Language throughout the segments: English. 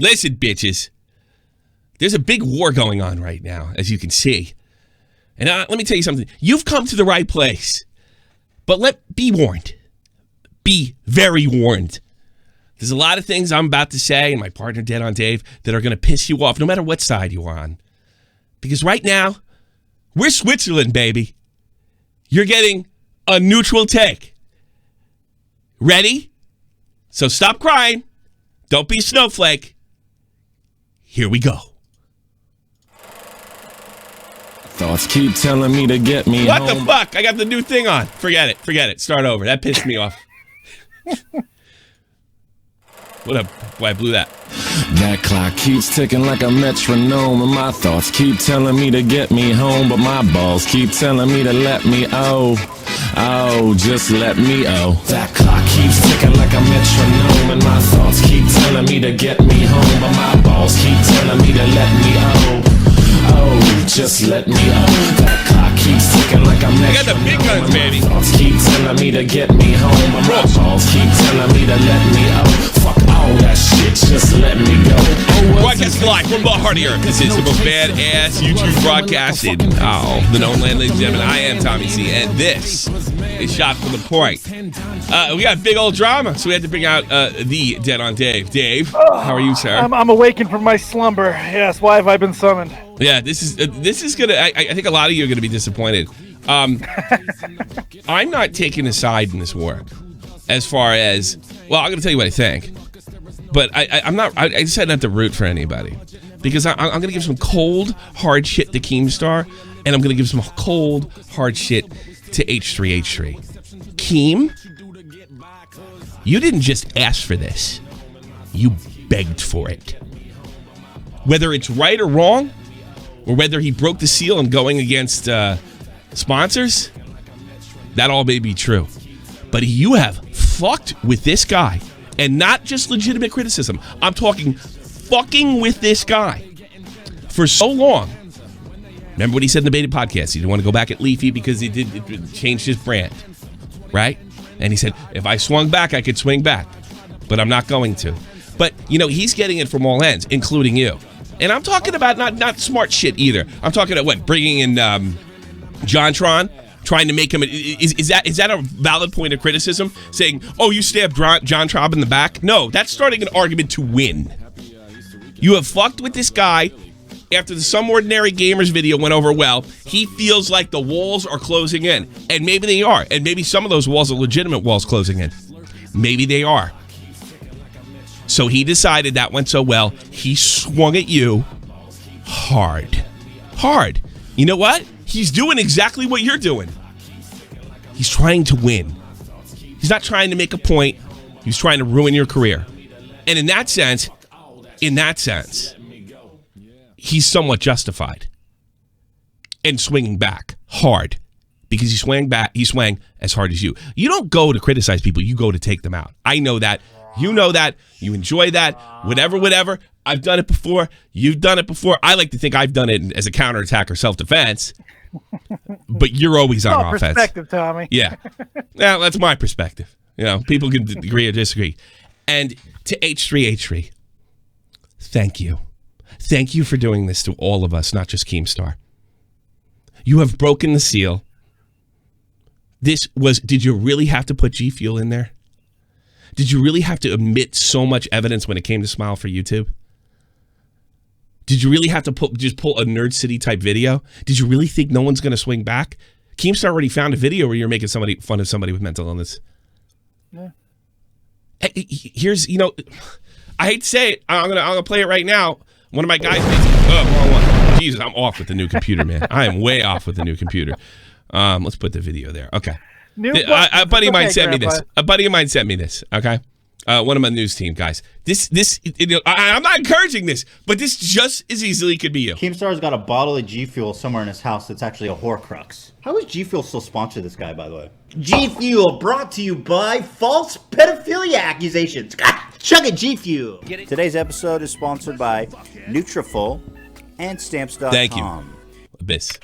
Listen, bitches. There's a big war going on right now, as you can see. And let me tell you something. You've come to the right place. But be warned. Be very warned. There's a lot of things I'm about to say, and my partner, Dead on Dave, that are going to piss you off, no matter what side you are on. Because right now, we're Switzerland, baby. You're getting a neutral take. Ready? So stop crying. Don't be a snowflake. Here we go. Thoughts keep telling me to get me What home. the fuck? I got the new thing on. Forget it. Start over. That pissed me off. Why I blew that. That clock keeps ticking like a metronome, and my thoughts keep telling me to get me home, but my balls keep telling me to let me just let me That clock keeps ticking like a metronome, and my thoughts keep telling me to get me home, but my balls keep telling me to let me just let me That clock keeps ticking like a metronome. I got the big guns, baby. My thoughts keep telling me to get me home, but my balls keep telling me to let me Fuck all that shit, just let me go. Broadcast live from the heart of Europe. This is the most badass YouTube broadcasting. The known land, ladies and gentlemen. I am Tommy C, and this is Shot from the Point. We got big old drama, so we had to bring out the Dead on Dave. Dave, how are you, sir? I'm awakened from my slumber. Yes, why have I been summoned? Yeah, this is gonna. I think a lot of you are gonna be disappointed. I'm not taking a side in this war, as far as I'm gonna tell you what I think, but I'm not. I decided not to root for anybody because I'm gonna give some cold, hard shit to Keemstar, and I'm gonna give some cold, hard shit to H3H3. Keem, you didn't just ask for this; you begged for it. Whether it's right or wrong, or whether he broke the seal and going against sponsors, that all may be true. But you have fucked with this guy, and not just legitimate criticism. I'm talking fucking with this guy for so long. Remember what he said in the Baited podcast? He didn't want to go back at Leafy because it changed his brand, right? And he said, if I swung back, I could swing back, but I'm not going to. But, he's getting it from all ends, including you. And I'm talking about not smart shit either. I'm talking about bringing in JonTron, trying to make him. Is that a valid point of criticism? Saying, oh, you stabbed JonTron in the back? No, that's starting an argument to win. You have fucked with this guy after the Some Ordinary Gamers video went over well. He feels like the walls are closing in. And maybe they are. And maybe some of those walls are legitimate walls closing in. Maybe they are. So he decided that went so well, he swung at you hard. Hard. You know what? He's doing exactly what you're doing. He's trying to win. He's not trying to make a point. He's trying to ruin your career. And in that sense, he's somewhat justified in swinging back hard. Because he swang as hard as you. You don't go to criticize people. You go to take them out. I know that. You know that. You enjoy that. Whatever. I've done it before. You've done it before. I like to think I've done it as a counterattack or self-defense. But you're always on offense. Perspective, Tommy. Yeah. Now, that's my perspective. People can agree or disagree. And to H3H3, thank you. Thank you for doing this to all of us, not just Keemstar. You have broken the seal. Did you really have to put G Fuel in there? Did you really have to omit so much evidence when it came to Smile for YouTube? Did you really have to just pull a Nerd City type video? Did you really think no one's going to swing back? Keemstar already found a video where you're making fun of somebody with mental illness. Yeah. Here's, I hate to say it. I'm gonna play it right now. One of my guys wrong one. Jesus, I'm off with the new computer, man. I am way off with the new computer. Let's put the video there. Okay. A buddy of mine sent me this. A buddy of mine sent me this. Okay. One of my news team guys. I'm not encouraging this, but this just as easily could be you. Keemstar's got a bottle of G Fuel somewhere in his house that's actually a Horcrux. How is G Fuel still sponsor this guy, by the way? G Fuel brought to you by false pedophilia accusations. Chug it, G Fuel. Today's episode is sponsored by Nutrafol and Stamps.com. Thank you, Abyss.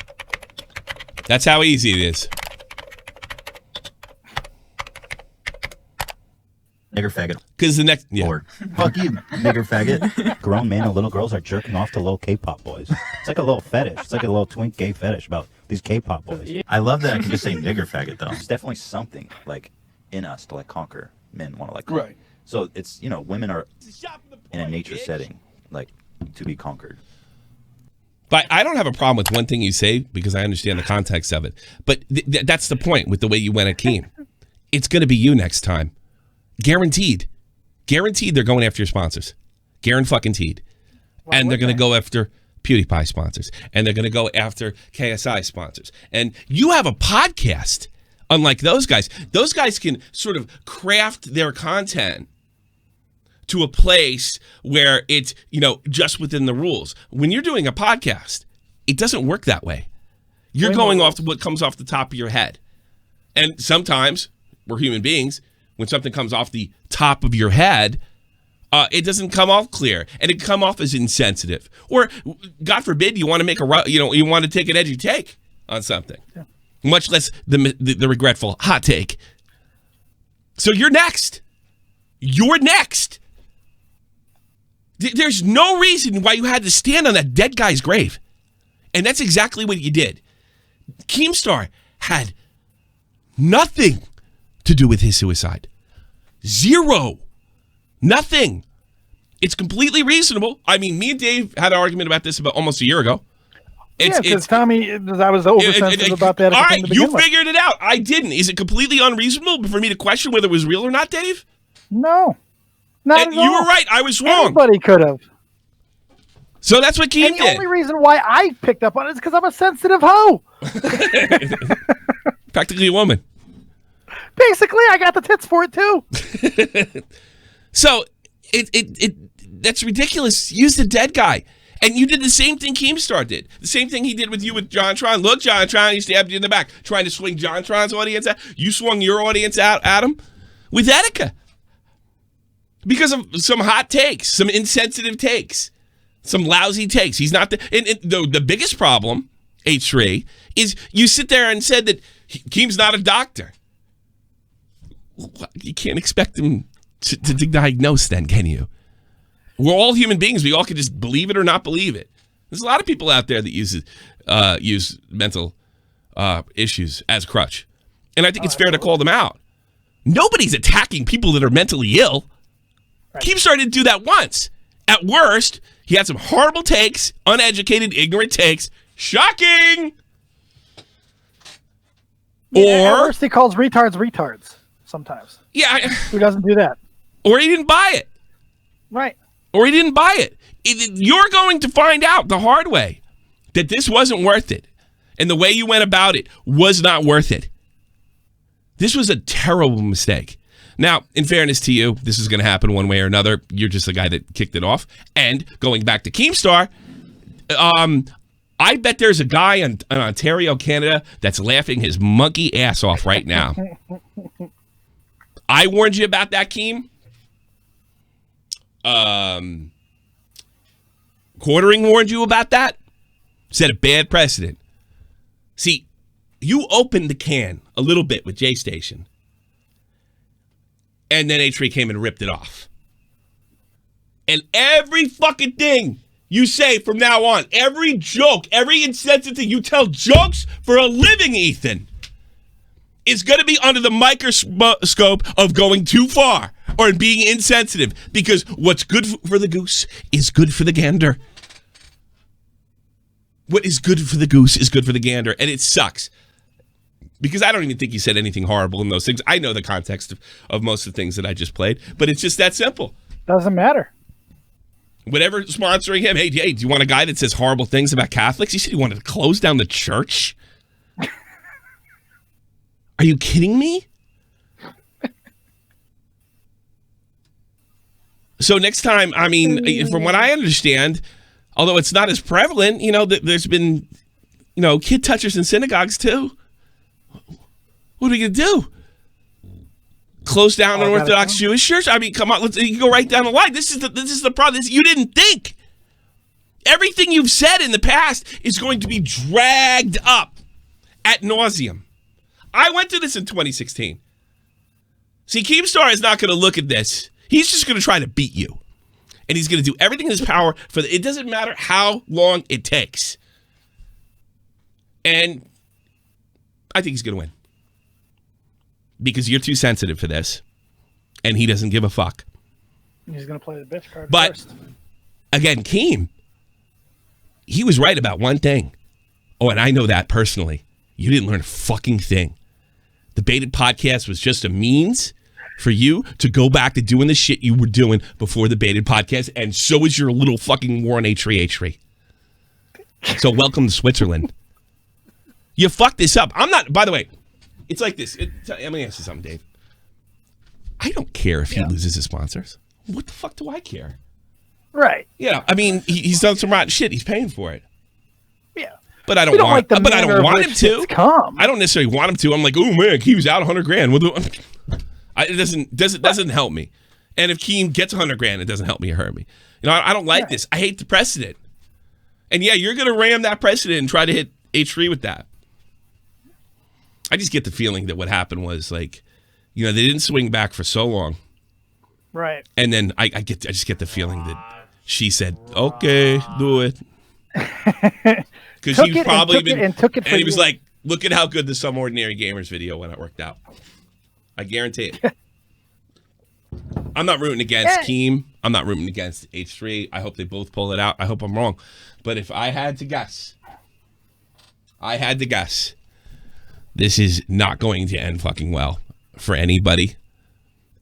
That's how easy it is. nigger faggot. Because the next, yeah. Or fuck you, nigger faggot. Grown men and little girls are jerking off to little K-pop boys. It's like a little fetish. It's like a little twink gay fetish about these K-pop boys. I love that I can just say nigger faggot though. It's definitely something like in us to like conquer. Men want to like conquer. Right. So it's, you know, women are in a nature setting like to be conquered. But I don't have a problem with one thing you say because I understand the context of it. But that's the point with the way you went at Keem. It's going to be you next time. Guaranteed. Guaranteed they're going after your sponsors. Guaranteed. And they're going to go after PewDiePie sponsors. And they're going to go after KSI sponsors. And you have a podcast, unlike those guys. Those guys can sort of craft their content to a place where it's, you know, just within the rules. When you're doing a podcast, it doesn't work that way. You're going off what comes off the top of your head. And sometimes, we're human beings, when something comes off the top of your head, it doesn't come off clear. And it come off as insensitive. Or, God forbid, you want to make you want to take an edgy take on something. Yeah. Much less the regretful hot take. So you're next. You're next. There's no reason why you had to stand on that dead guy's grave. And that's exactly what you did. Keemstar had nothing to do with his suicide. Zero. Nothing. It's completely reasonable. I mean, me and Dave had an argument about this about almost a year ago. Because Tommy, I was oversensitive about that. All right, you figured it out. I didn't. Is it completely unreasonable for me to question whether it was real or not, Dave? No. Not at all. You were right. I was wrong. Anybody could have. So that's what Keem did. The only reason why I picked up on it is because I'm a sensitive hoe. Practically a woman. Basically, I got the tits for it too. So that's ridiculous. Use the dead guy. And you did the same thing Keemstar did. The same thing he did with you with John Tron. Look, John Tron, he stabbed you in the back, trying to swing John Tron's audience out. You swung your audience out at him with Etika. Because of some hot takes, some insensitive takes, some lousy takes. He's not the biggest problem, H3, is you sit there and said that Keem's not a doctor. You can't expect him to diagnose then, can you? We're all human beings. We all can just believe it or not believe it. There's a lot of people out there that use mental issues as a crutch. And I think it's fair to call them out. Nobody's attacking people that are mentally ill. Right. Keemstar didn't do that once. At worst, he had some horrible takes, uneducated, ignorant takes. Shocking! Yeah, at worst, he calls retards sometimes. Yeah. Who doesn't do that? Or he didn't buy it. Right. Or he didn't buy it. You're going to find out the hard way that this wasn't worth it. And the way you went about it was not worth it. This was a terrible mistake. Now, in fairness to you, this is going to happen one way or another. You're just the guy that kicked it off. And going back to Keemstar, I bet there's a guy in Ontario, Canada, that's laughing his monkey ass off right now. I warned you about that, Keem. Quartering warned you about that. Set a bad precedent. See, you opened the can a little bit with J Station. And then H3 came and ripped it off. And every fucking thing you say from now on, every joke, every insensitive thing, you tell jokes for a living, Ethan, is going to be under the microscope of going too far or being insensitive, because what's good for the goose is good for the gander. What is good for the goose is good for the gander, and it sucks. Because I don't even think he said anything horrible in those things. I know the context of most of the things that I just played, but it's just that simple. Doesn't matter. Whatever sponsoring him, hey, do you want a guy that says horrible things about Catholics? He said he wanted to close down the church? Are you kidding me? So next time, I mean, from what I understand, although it's not as prevalent, there's been, kid touchers in synagogues too. What are we going to do? Close down an Orthodox Jewish church? I mean, come on, you can go right down the line. This is the problem. You didn't think. Everything you've said in the past is going to be dragged up ad nauseum. I went through this in 2016. See, Keemstar is not going to look at this. He's just going to try to beat you. And he's going to do everything in his power it doesn't matter how long it takes. And I think he's going to win. Because you're too sensitive for this. And he doesn't give a fuck. He's going to play the bitch card first. But, again, Keem, he was right about one thing. Oh, and I know that personally. You didn't learn a fucking thing. The Baited Podcast was just a means for you to go back to doing the shit you were doing before the Baited Podcast, and so is your little fucking war on H3H3. So welcome to Switzerland. You fucked this up. I'm not, by the way, it's like this. I'm going to ask you something, Dave. I don't care if he loses his sponsors. What the fuck do I care? Right. Yeah, I mean, he's done some rotten shit. He's paying for it. Yeah. But I don't want. But I don't want him to. I don't necessarily want him to. I'm like, oh man, he was out $100,000. It doesn't help me. And if Keem gets $100,000, it doesn't help me or hurt me. You know, I don't like this. I hate the precedent. And yeah, you're gonna ram that precedent and try to hit H3 with that. I just get the feeling that what happened was like, you know, they didn't swing back for so long. Right. And then I just get the feeling that she said, "Okay, do it." Because he probably took it and he was like, "Look at how good the Some Ordinary Gamers video when it worked out." I guarantee it. I'm not rooting against Keem. I'm not rooting against H3. I hope they both pull it out. I hope I'm wrong. But if I had to guess, this is not going to end fucking well for anybody.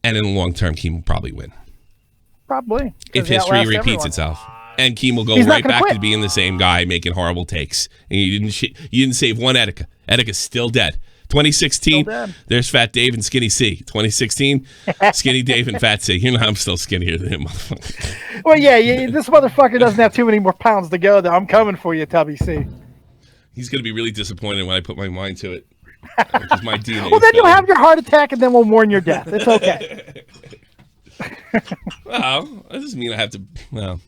And in the long term, Keem will probably win. Probably. If history repeats itself. And Keem will go right back to being the same guy making horrible takes. And you didn't save one Etika. Etika's still dead. 2016, there's Fat Dave and Skinny C. 2016, Skinny Dave and Fat C. You know I'm still skinnier than him, motherfucker. Well, yeah, this motherfucker doesn't have too many more pounds to go, though. I'm coming for you, Tubby C. He's going to be really disappointed when I put my mind to it. Which is my DNA. Well, then you'll have your heart attack, and then we'll mourn your death. It's okay. Well, that doesn't mean I have to, well...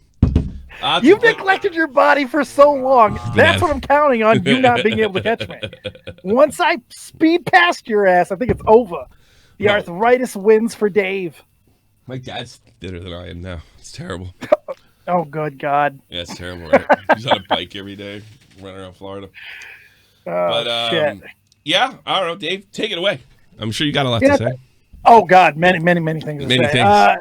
You've neglected your body for so long. That's what I'm counting on, you not being able to catch me. Once I speed past your ass, I think it's over. The arthritis wins for Dave. My dad's thinner than I am now. It's terrible. Oh, good God. Yeah, it's terrible, right? He's on a bike every day, running around Florida. Oh, shit. Yeah, I don't know, Dave, take it away. I'm sure you got a lot to say. Oh, God, many things to say. Many things.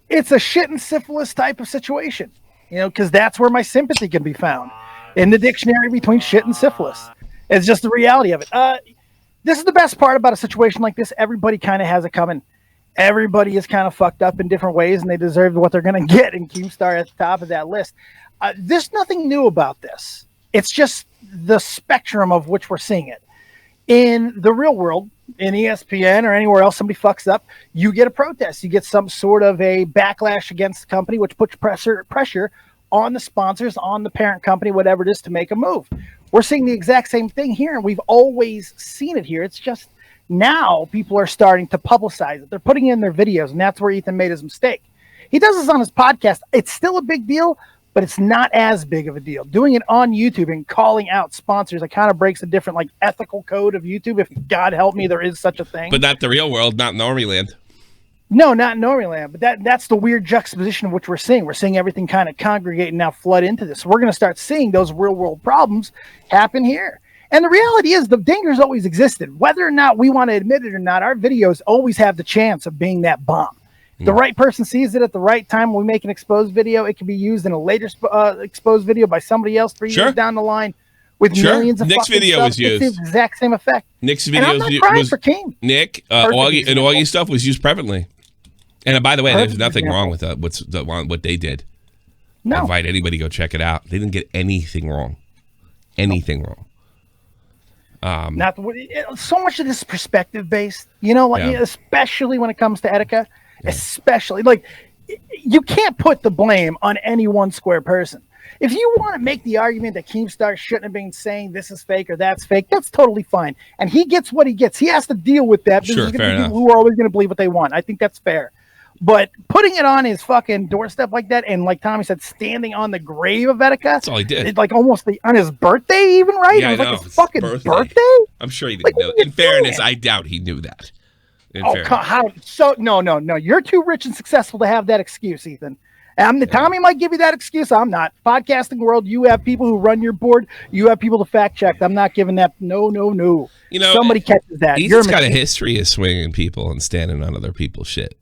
It's a shit and syphilis type of situation. You know, because that's where my sympathy can be found, in the dictionary between shit and syphilis. It's just the reality of it. This is the best part about a situation like this. Everybody kind of has it coming. Everybody is kind of fucked up in different ways, and they deserve what they're going to get. And Keemstar at the top of that list. There's nothing new about this. It's just the spectrum of which we're seeing it. In the real world, in ESPN or anywhere else, somebody fucks up, you get a protest. You get some sort of a backlash against the company, which puts pressure on the sponsors, on the parent company, whatever it is, to make a move. We're seeing the exact same thing here, and we've always seen it here. It's just now people are starting to publicize it. They're putting it in their videos, and that's where Ethan made his mistake. He does this on his podcast. It's still a big deal, but it's not as big of a deal. Doing it on YouTube and calling out sponsors, it kind of breaks a different, like, ethical code of YouTube. If God help me, there is such a thing. But not the real world, not Normie Land. No, not Normie Land. But that's the weird juxtaposition of which we're seeing. We're seeing everything kind of congregate and now flood into this. So we're going to start seeing those real world problems happen here. And the reality is the danger's always existed. Whether or not we want to admit it or not, our videos always have the chance of being that bomb. The right person sees it at the right time. When we make an exposed video, it can be used in a later exposed video by somebody else 3 years down the line with millions of Nick's video stuff. was used. It's the exact same effect. Nick's video was for King. Nick, Augie stuff was used prevalently. And by the way, there's nothing wrong with what they did. No. I invite anybody to go check it out. They didn't get anything wrong. Anything wrong. So much of this is perspective based, you know, like especially when it comes to Etika. Especially, like, you can't put the blame on any one square person. If you want to make the argument that Keemstar shouldn't have been saying this is fake or that's fake, that's totally fine. And he gets what he gets. He has to deal with that. Because there's going to be people who are always going to believe what they want. I think that's fair. But putting it on his fucking doorstep like that, and like Tommy said, standing on the grave of Etika. That's all he did. Like almost on his birthday even, right? Yeah, it was like his fucking birthday? I'm sure he didn't know. In fairness, I doubt he knew that. No. You're too rich and successful to have that excuse, Ethan. Tommy might give you that excuse. I'm not. Podcasting world, you have people who run your board. You have people to fact check. I'm not giving that. No. You know, somebody catches that. He's got a history of swinging people and standing on other people's shit.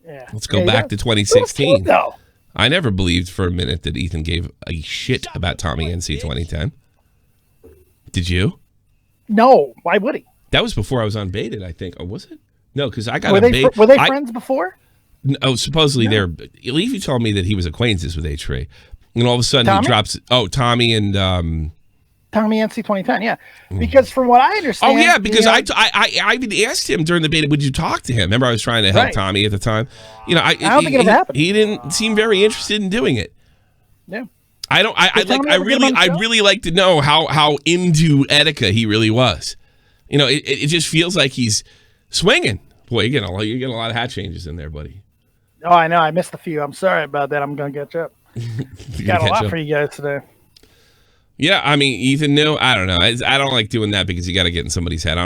Yeah. Let's go back to 2016. Though. I never believed for a minute that Ethan gave a shit about Tommy NC 2010. Did you? No. Why would he? That was before I was unbaited, I think. Oh, was it? No, because I got Were they friends before? Oh, supposedly they're. Leafy told me that he was acquaintances with H3, and all of a sudden Tommy? he drops. Oh, Tommy and Tommy NC 2010, yeah. Because from what I understand. Oh yeah, because I even asked him during the beta, would you talk to him? Remember, I was trying to help Tommy at the time. You know, I don't think it happened. He didn't seem very interested in doing it. Yeah. I really like to know how into Etika he really was. You know, it just feels like he's swinging. Boy, you're getting a lot of hat changes in there, buddy. Oh, I know. I missed a few. I'm sorry about that. I'm going to catch up. Got a lot for you guys today. Yeah, I mean, Ethan knew. I don't know. I don't like doing that because you got to get in somebody's head.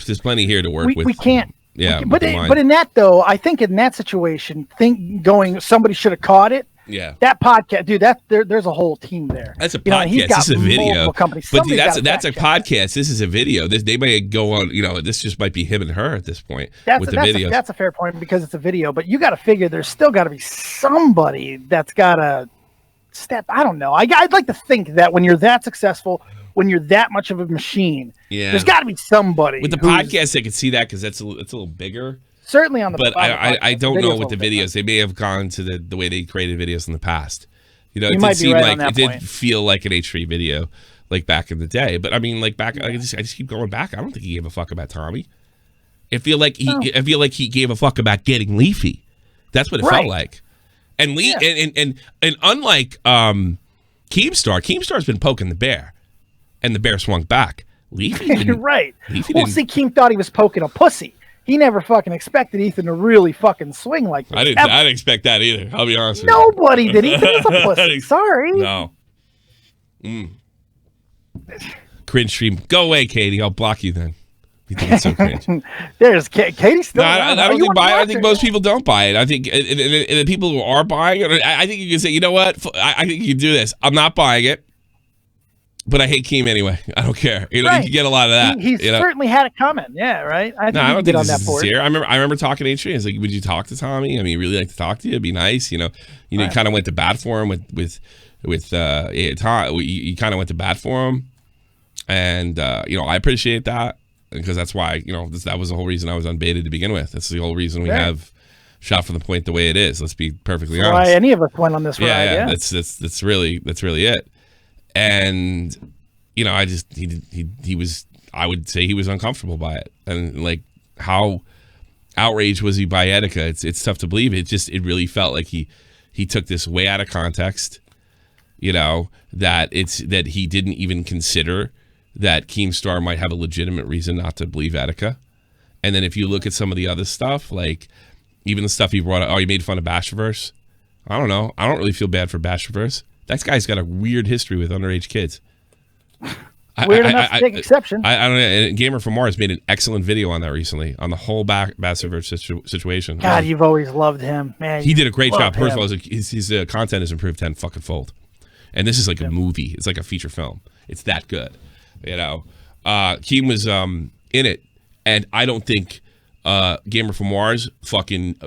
There's plenty here to work with. We can't. Yeah, but in that though, I think in that situation, somebody should have caught it. Yeah, that podcast, dude. There's a whole team there. That's a podcast. This is a video. But that's a podcast. This is a video. They may go on. You know, this just might be him and her at this point. That's a fair point because it's a video. But you got to figure there's still got to be somebody that's got to step. I don't know. I'd like to think that when you're that successful, when you're that much of a machine, there's got to be somebody. With the podcast, I could see that because it's a little bigger. Certainly on the but I don't know with the videos. They may have gone to the way they created videos in the past. You know, it did seem like it did feel like an H3 video like back in the day. But I mean, like back, I just keep going back. I don't think he gave a fuck about Tommy. I feel like he gave a fuck about getting Leafy. That's what it felt like. And and unlike Keemstar's been poking the bear, and the bear swung back. Leafy didn't. You're right. Leafy see, Keem thought he was poking a pussy. He never fucking expected Ethan to really fucking swing like this. I didn't expect that either. I'll be honest with you. Nobody did. Ethan is a pussy. Sorry. No. Cringe stream. Go away, Katie. I'll block you then. You think it's so cringe. There's Katie still. No, I don't think buy it. I think most people don't buy it. I think the people who are buying it, I think you can say, you know what? I think you can do this. I'm not buying it. But I hate Keem anyway. I don't care. You know, you can get a lot of that. He's certainly had it coming. Yeah, right. I don't think this is sincere. I remember talking to H3. I was like, "Would you talk to Tommy? I mean, really like to talk to you. It'd be nice." You kind of went to bat for him with Tom. You kind of went to bat for him, and I appreciate that because that's why that was the whole reason I was unbaited to begin with. That's the whole reason we have Shot from the Point the way it is. Let's be perfectly honest. Why any of us went on this ride? Yeah. That's really it. And he was. I would say he was uncomfortable by it, and like how outraged was he by Etika? It's tough to believe. It really felt like he took this way out of context. That he didn't even consider that Keemstar might have a legitimate reason not to believe Etika. And then if you look at some of the other stuff, like even the stuff he brought up, he made fun of Bashaverse. I don't know. I don't really feel bad for Bashaverse. That guy's got a weird history with underage kids. Weird enough to take exception. I don't know. Gamer from Mars made an excellent video on that recently, on the whole Bashaverse situation. God, you've always loved him, man. He did a great job. First of all, his content has improved 10 fucking fold. And this is like a movie. It's like a feature film. It's that good. Keem was in it, and I don't think Gamer from Mars fucking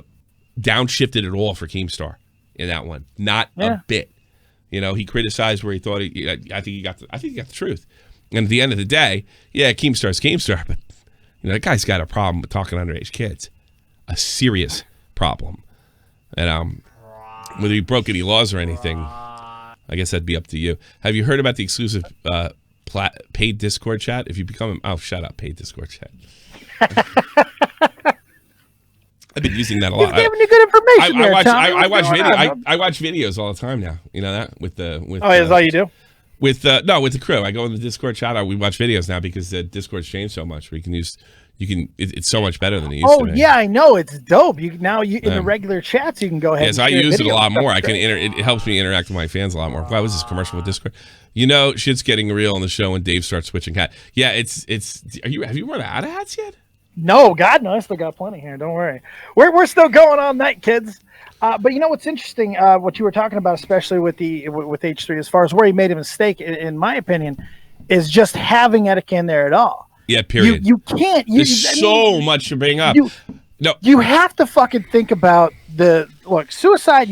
downshifted at all for Keemstar in that one. Not a bit. He criticized where he thought I think he got the truth. And at the end of the day, Keemstar's Keemstar, but that guy's got a problem with talking underage kids. A serious problem. And whether he broke any laws or anything, I guess that'd be up to you. Have you heard about the exclusive paid Discord chat? If you become shut up, paid Discord chat. I've been using that a lot. He's giving you good information. I watch videos all the time now. You know that with. Is that all you do? With the crew, I go in the Discord chat. We watch videos now because the Discord's changed so much. It's so much better than it used to be. Oh yeah, I know, it's dope. In the regular chats you can go ahead. Yeah, so I use it a lot more. It helps me interact with my fans a lot more. Wow, was this commercial with Discord? Shit's getting real on the show when Dave starts switching hat. Yeah, have you run out of hats yet? No, God, no, I still got plenty here. Don't worry. We're still going all night, kids. But you know what's interesting? What you were talking about, especially with H3, as far as where he made a mistake, in my opinion, is just having Etika in there at all. Yeah, period. You can't. There's so much to bring up. You have to fucking think about suicide.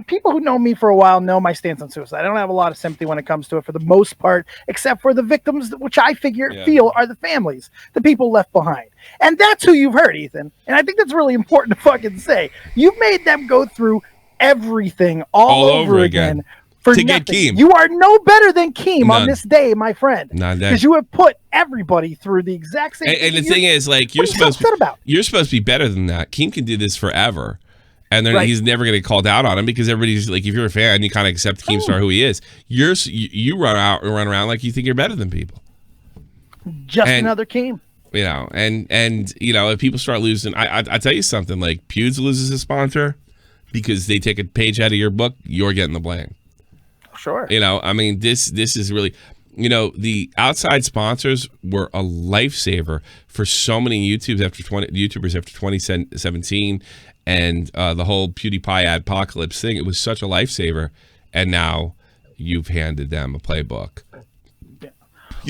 People who know me for a while know my stance on suicide. I don't have a lot of sympathy when it comes to it, for the most part, except for the victims, which I feel are the families, the people left behind. And that's who you've hurt, Ethan. And I think that's really important to fucking say. You've made them go through everything all over again. For to nothing. get Keem. You are no better than Keem on this day, my friend. Because you have put everybody through the exact same thing. And the thing is, like, you're supposed to be better than that. Keem can do this forever. And then he's never going to get called out on him, because everybody's like, if you're a fan, you kind of accept Keemstar who he is. You run around like you think you're better than people. Another Keem. You know, and you know, if people start losing, I tell you something, like Pewds loses a sponsor because they take a page out of your book, you're getting the blame. Sure. You know, I mean, this is really, you know, the outside sponsors were a lifesaver for so many YouTubers after 2017, and the whole PewDiePie apocalypse thing. It was such a lifesaver, and now you've handed them a playbook.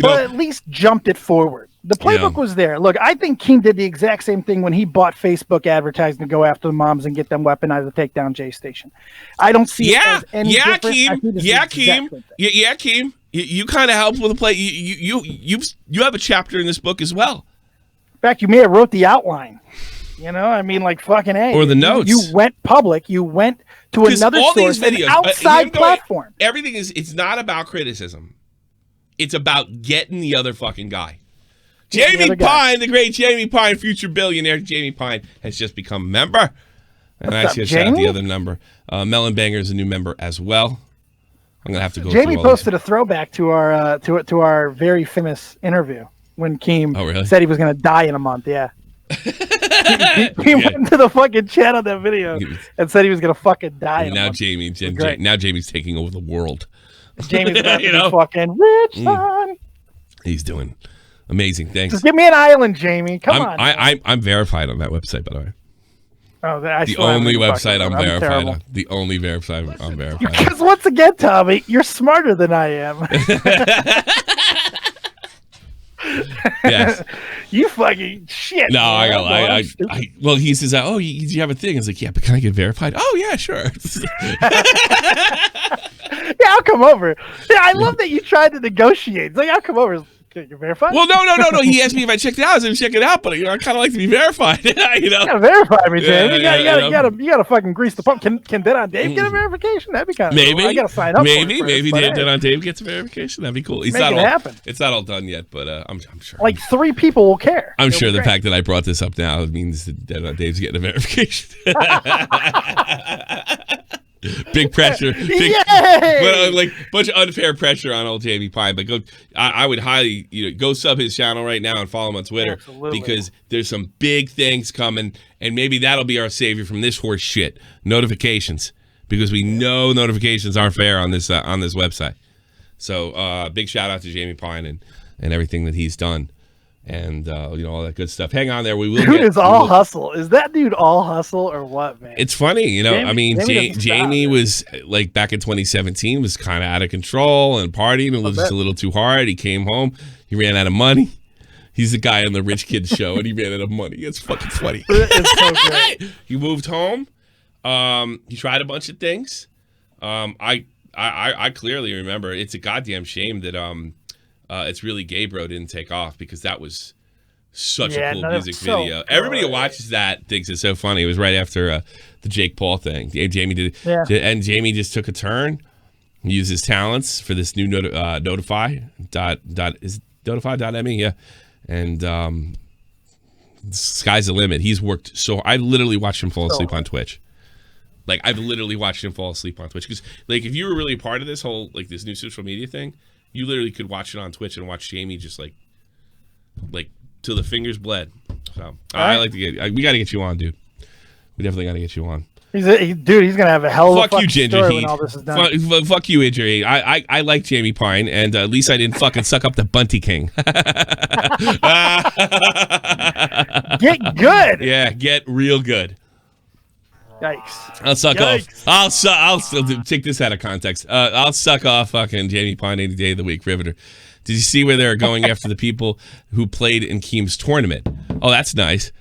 Well, at least jumped it forward. The playbook was there. Look, I think Keem did the exact same thing when he bought Facebook advertising to go after the moms and get them weaponized to take down J Station. I don't see it as any different. Keem. Keem. You kind of helped with the play. You have a chapter in this book as well. In fact, you may have wrote the outline. You know, I mean, like fucking A. Or the notes. You went public. You went to another source, an outside platform. Everything it's not about criticism. It's about getting the other fucking guy. Jamie Pine, the great Jamie Pine, future billionaire Jamie Pine, has just become a member. And I should shout out the other number. Melon Banger is a new member as well. I'm gonna have to go. Jamie posted a throwback to our to our very famous interview when Keem said he was gonna die in a month. Yeah. he went to the fucking chat on that video and said he was gonna fucking die. Now Jamie's taking over the world. Jamie's about to be fucking rich, son. He's doing amazing things. Just give me an island, Jamie. Come on. I'm verified on that website, by the way. Oh, the only website I'm verified on. The only website I'm verified. Because once again, Tommy, you're smarter than I am. Yes. You fucking shit. No, I well, he says, "Oh, you have a thing?" I was like, "Yeah, but can I get verified?" "Oh, yeah, sure." Yeah, I'll come over. Yeah, I love that you tried to negotiate. It's like, I'll come over. Can you verify? Well, no. He asked me if I checked it out. I was going to check it out, but I kind of like to be verified. You know, you gotta verify me, Jim. You gotta fucking grease the pump. Can Dead on Dave get a verification? That'd be kind of cool. I gotta sign up. Maybe Dead on Dave gets a verification. That'd be cool. It's not all done yet, but I'm sure. Like 3 people will care. I'm sure the fact that I brought this up now means that Dead on Dave's getting a verification. Big pressure, but like bunch of unfair pressure on old Jamie Pine. But I would highly go sub his channel right now and follow him on Twitter. Absolutely. Because there's some big things coming, and maybe that'll be our savior from this horse shit. Notifications, because we know notifications aren't fair on this website. So big shout out to Jamie Pine and everything that he's done. And all that good stuff. Hang on there. We will. Dude is all hustle. Is that dude all hustle or what, man? It's funny, Jamie was like back in 2017 was kind of out of control and partying and was just a little too hard. He came home, he ran out of money. He's the guy on the Rich Kids show, and he ran out of money. It's fucking funny. It's so great. He moved home. He tried a bunch of things. I clearly remember. It's a goddamn shame that It's Really Gay Bro didn't take off, because that was such a cool music video. Cool. Everybody who watches that thinks it's so funny. It was right after the Jake Paul thing. Jamie did, and Jamie just took a turn, used his talents for this new Notify Notify.me, yeah, and sky's the limit. He's worked so. I literally watched him fall asleep on Twitch. Like, I've literally watched him fall asleep on Twitch, because like if you were really a part of this whole this new social media thing, you literally could watch it on Twitch and watch Jamie just like till the fingers bled. So I like to we got to get you on, dude. We definitely got to get you on. He's gonna have a hell of a Fuck you, fucking Ginger story Heat. when all this is done. Fuck you, Ginger Heat. I like Jamie Pine, and at least I didn't fucking suck up the Bunty King. Get good. Yeah, get real good. Yikes. I'll suck off. I'll take this out of context. I'll suck off fucking Jamie Pine any day of the week. Riveter. Did you see where they're going after the people who played in Keem's tournament? Oh, that's nice.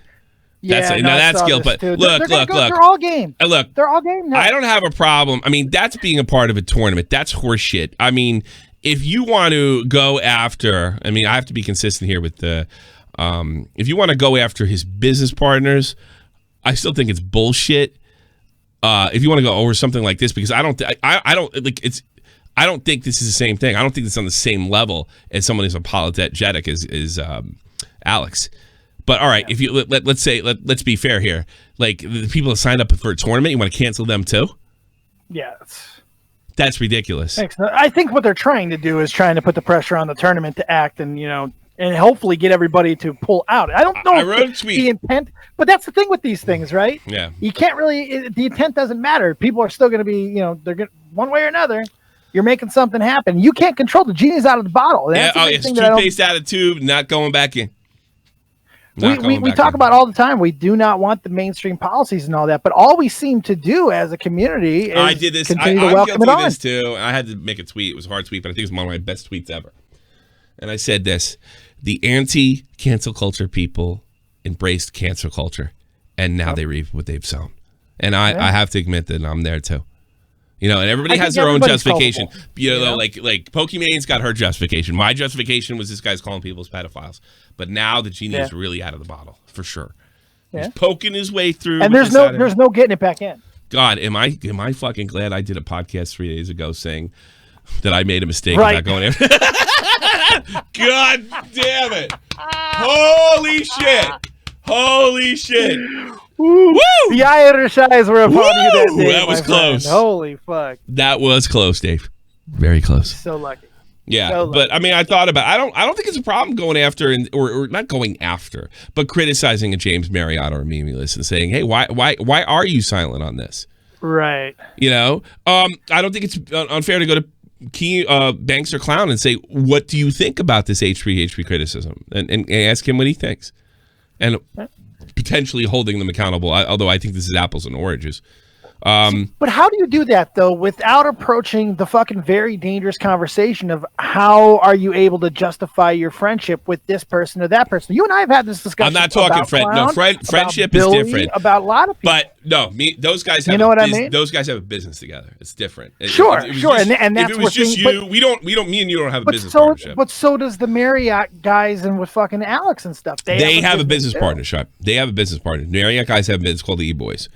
That's guilt. But look. They're all game. Look, they're all game now. I don't have a problem. I mean, that's being a part of a tournament. That's horseshit. I mean, if you want to go after, I mean, I have to be consistent here with the. If you want to go after his business partners, I still think it's bullshit. If you want to go over something like this, because I don't think this is the same thing. I don't think it's on the same level as someone who's apologetic as Alex. But all right, if you let's be fair here. Like the people that signed up for a tournament, you want to cancel them too? Yeah, that's ridiculous. I think what they're trying to do is trying to put the pressure on the tournament to act and and hopefully get everybody to pull out. I don't know. I wrote a tweet. The intent, but that's the thing with these things, right? Yeah. You can't really. The intent doesn't matter. People are still going to be, they're going one way or another. You're making something happen. You can't control the genie's out of the bottle. That's it's toothpaste out of the tube, not going back in. We talk about all the time. We do not want the mainstream policies and all that, but all we seem to do as a community is I did this. continue to welcome it on. This too. I had to make a tweet. It was a hard tweet, but I think it was one of my best tweets ever. And I said this: the anti-cancel culture people embraced cancel culture, and now they reap what they've sown. And I have to admit that I'm there too. And everybody has their own justification. Like Pokemon's got her justification. My justification was this guy's calling people pedophiles. But now the genie is really out of the bottle, for sure. Yeah. He's poking his way through. And there's no getting it back in. God, am I fucking glad I did a podcast 3 days ago saying that I made a mistake about going after. God damn it. Holy shit. Woo! The Irish eyes were upon you that day. That was close. Holy fuck. That was close, Dave. Very close. So lucky. Yeah, so but I mean, I thought about. I don't think it's a problem going after or not going after, but criticizing a James Marriott or a Mimi List and saying, "Hey, why are you silent on this?" Right. I don't think it's unfair to go to Banks or Clown and say, "What do you think about this H3H3 criticism?" and ask him what he thinks, and potentially holding them accountable. Although I think this is apples and oranges. But how do you do that though without approaching the fucking very dangerous conversation of how are you able to justify your friendship with this person or that person? You and I have had this discussion. I'm not talking friendship is different about a lot of people. But no, those guys have what I mean? Those guys have a business together. It's different. Sure. And that's if it was just you, we don't me and you don't have a business partnership. But so does the Marriott guys and with fucking Alex and stuff. They have a business partnership. They have a business partner. Marriott guys have it's called the E-Boys.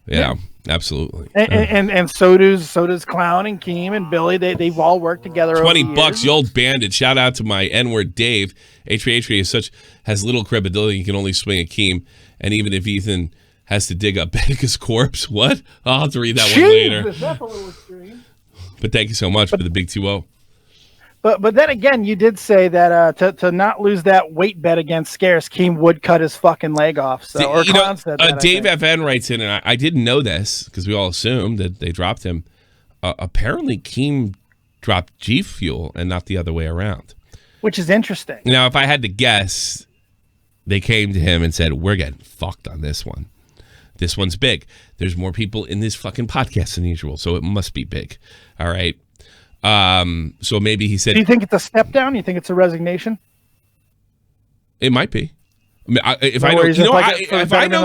Yeah. Absolutely, and so does Clown and Keem and Billy. They've all worked together. $20, the old bandit. Shout out to my N-word Dave. H3H3 has little credibility. He can only swing at Keem, and even if Ethan has to dig up Betica's corpse, what? I'll have to read that one later. That's a little extreme. But thank you so much for the big 2-0. But then again, you did say that to not lose that weight bet against Scarce, Keem would cut his fucking leg off. So, said that, Dave FN writes in, and I didn't know this because we all assumed that they dropped him. Apparently, Keem dropped G Fuel and not the other way around. Which is interesting. Now, if I had to guess, they came to him and said, "We're getting fucked on this one. This one's big. There's more people in this fucking podcast than usual, so it must be big." All right. So maybe he said. Do you think it's a step down? You think it's a resignation? It might be. I mean, if I know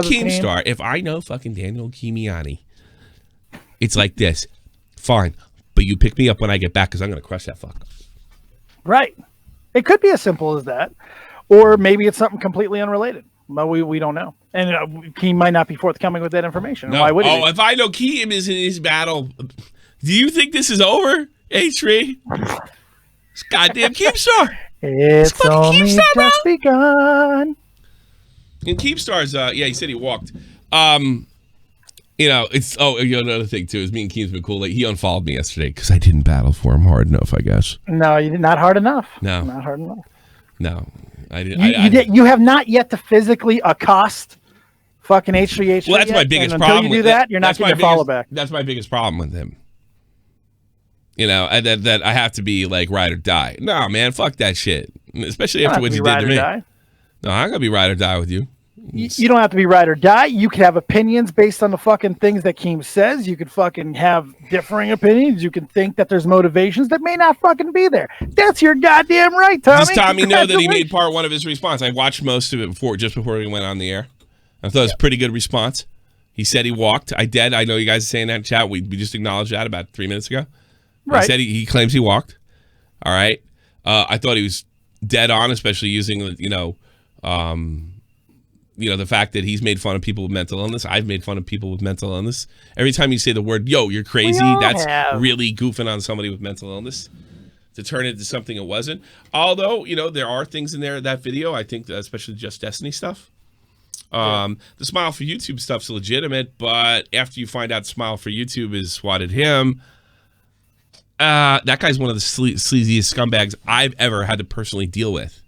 Keemstar, if I know fucking Daniel Kimiani, it's like this. Fine, but you pick me up when I get back because I'm going to crush that fuck. Right. It could be as simple as that, or maybe it's something completely unrelated. But we don't know, and Keem might not be forthcoming with that information. No. Why would he? If I know Keem is in his battle, do you think this is over? H3, it's goddamn Keemstar. It's only Keemstar, just begun. And Keemstar's, he said he walked. It's another thing too is me and Keem's been cool. Like he unfollowed me yesterday because I didn't battle for him hard enough. I guess. No, you did not hard enough. No, not hard enough. No, I didn't. You have not yet to physically accost fucking H3H3. Well, that's my biggest and problem. Until you do that, you're not going to follow back. That's my biggest problem with him. You know, that I have to be like ride or die. No, man, fuck that shit. Especially after what you did to me. Die. No, I'm gonna be ride or die with you. You don't have to be ride or die. You can have opinions based on the fucking things that Keem says. You could fucking have differing opinions. You can think that there's motivations that may not fucking be there. That's your goddamn right, Tommy. Does Tommy know that he made part one of his response? I watched most of it just before we went on the air. I thought it was a pretty good response. He said he walked. I did. I know you guys are saying that in chat. We just acknowledged that about 3 minutes ago. Right. He said he claims he walked. All right. I thought he was dead on, especially using the fact that he's made fun of people with mental illness. I've made fun of people with mental illness. Every time you say the word, yo, you're crazy, that's really goofing on somebody with mental illness to turn it into something it wasn't. Although, there are things in there, that video, I think, especially Just Destiny stuff. The Smile for YouTube stuff's legitimate, but after you find out Smile for YouTube is swatted him, that guy's one of the sleaziest scumbags I've ever had to personally deal with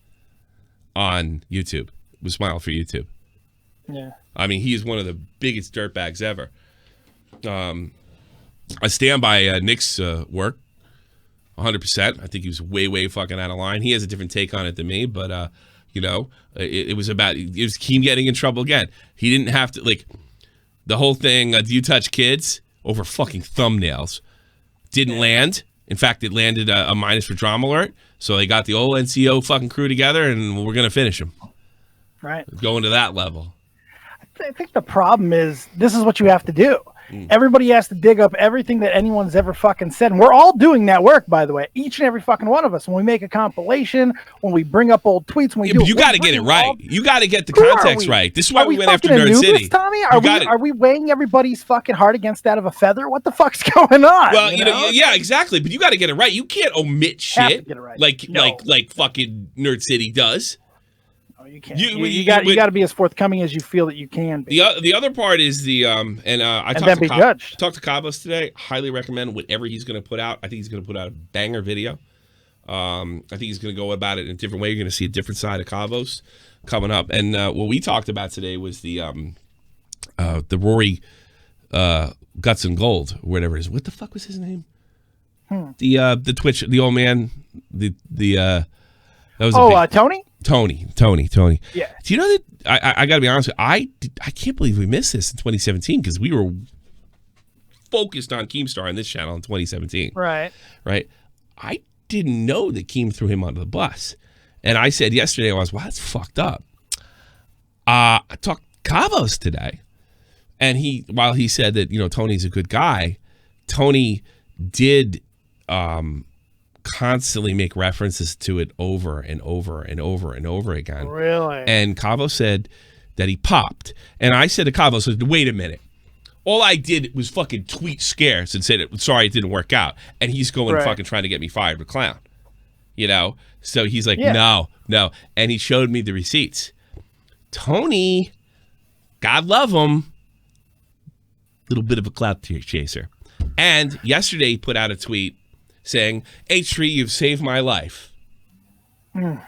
on YouTube, with Smile for YouTube. Yeah. I mean, he is one of the biggest dirtbags ever. I stand by Nick's work 100%. I think he was way fucking out of line. He has a different take on it than me, but, it was Keem getting in trouble again. He didn't have to, the whole thing, do you touch kids over fucking thumbnails? Didn't land. In fact, it landed a minus for Drama Alert. So they got the old NCO fucking crew together, and we're going to finish him. Right. Going to that level. I think the problem is this is what you have to do. Everybody has to dig up everything that anyone's ever fucking said. And we're all doing that work, by the way. Each and every fucking one of us. When we make a compilation, when we bring up old tweets, when we but you got to get it right. You got to get the context right. This is why we went after Nerd City. Tommy? Are we weighing everybody's fucking heart against that of a feather? What the fuck's going on? Well, yeah, exactly. But you got to get it right. You can't omit shit have to get it right. like fucking Nerd City does. You can't. You got to be as forthcoming as you feel that you can be. The other part is I talked to Cabos today. Highly recommend whatever he's going to put out. I think he's going to put out a banger video. I think he's going to go about it in a different way. You're going to see a different side of Cabos coming up. And what we talked about today was the Rory Guts and Gold, or whatever it is. What the fuck was his name? The Twitch, the old man, that was Tony. Tony. Yeah. Do you know that I got to be honest with you, I can't believe we missed this in 2017 because we were focused on Keemstar on this channel in 2017. Right. I didn't know that Keem threw him under the bus. And I said yesterday, wow, that's fucked up. I talked to Cabos today. And while he said that, Tony's a good guy, Tony did constantly make references to it over and over and over and over again. Really? And Cavo said that he popped. And I said to Cavo, wait a minute. All I did was fucking tweet scarce and said, sorry, it didn't work out. And he's going fucking trying to get me fired with clown. So he's like, no. And he showed me the receipts. Tony, God love him, little bit of a clout chaser. And yesterday he put out a tweet saying, H3, you've saved my life. Wait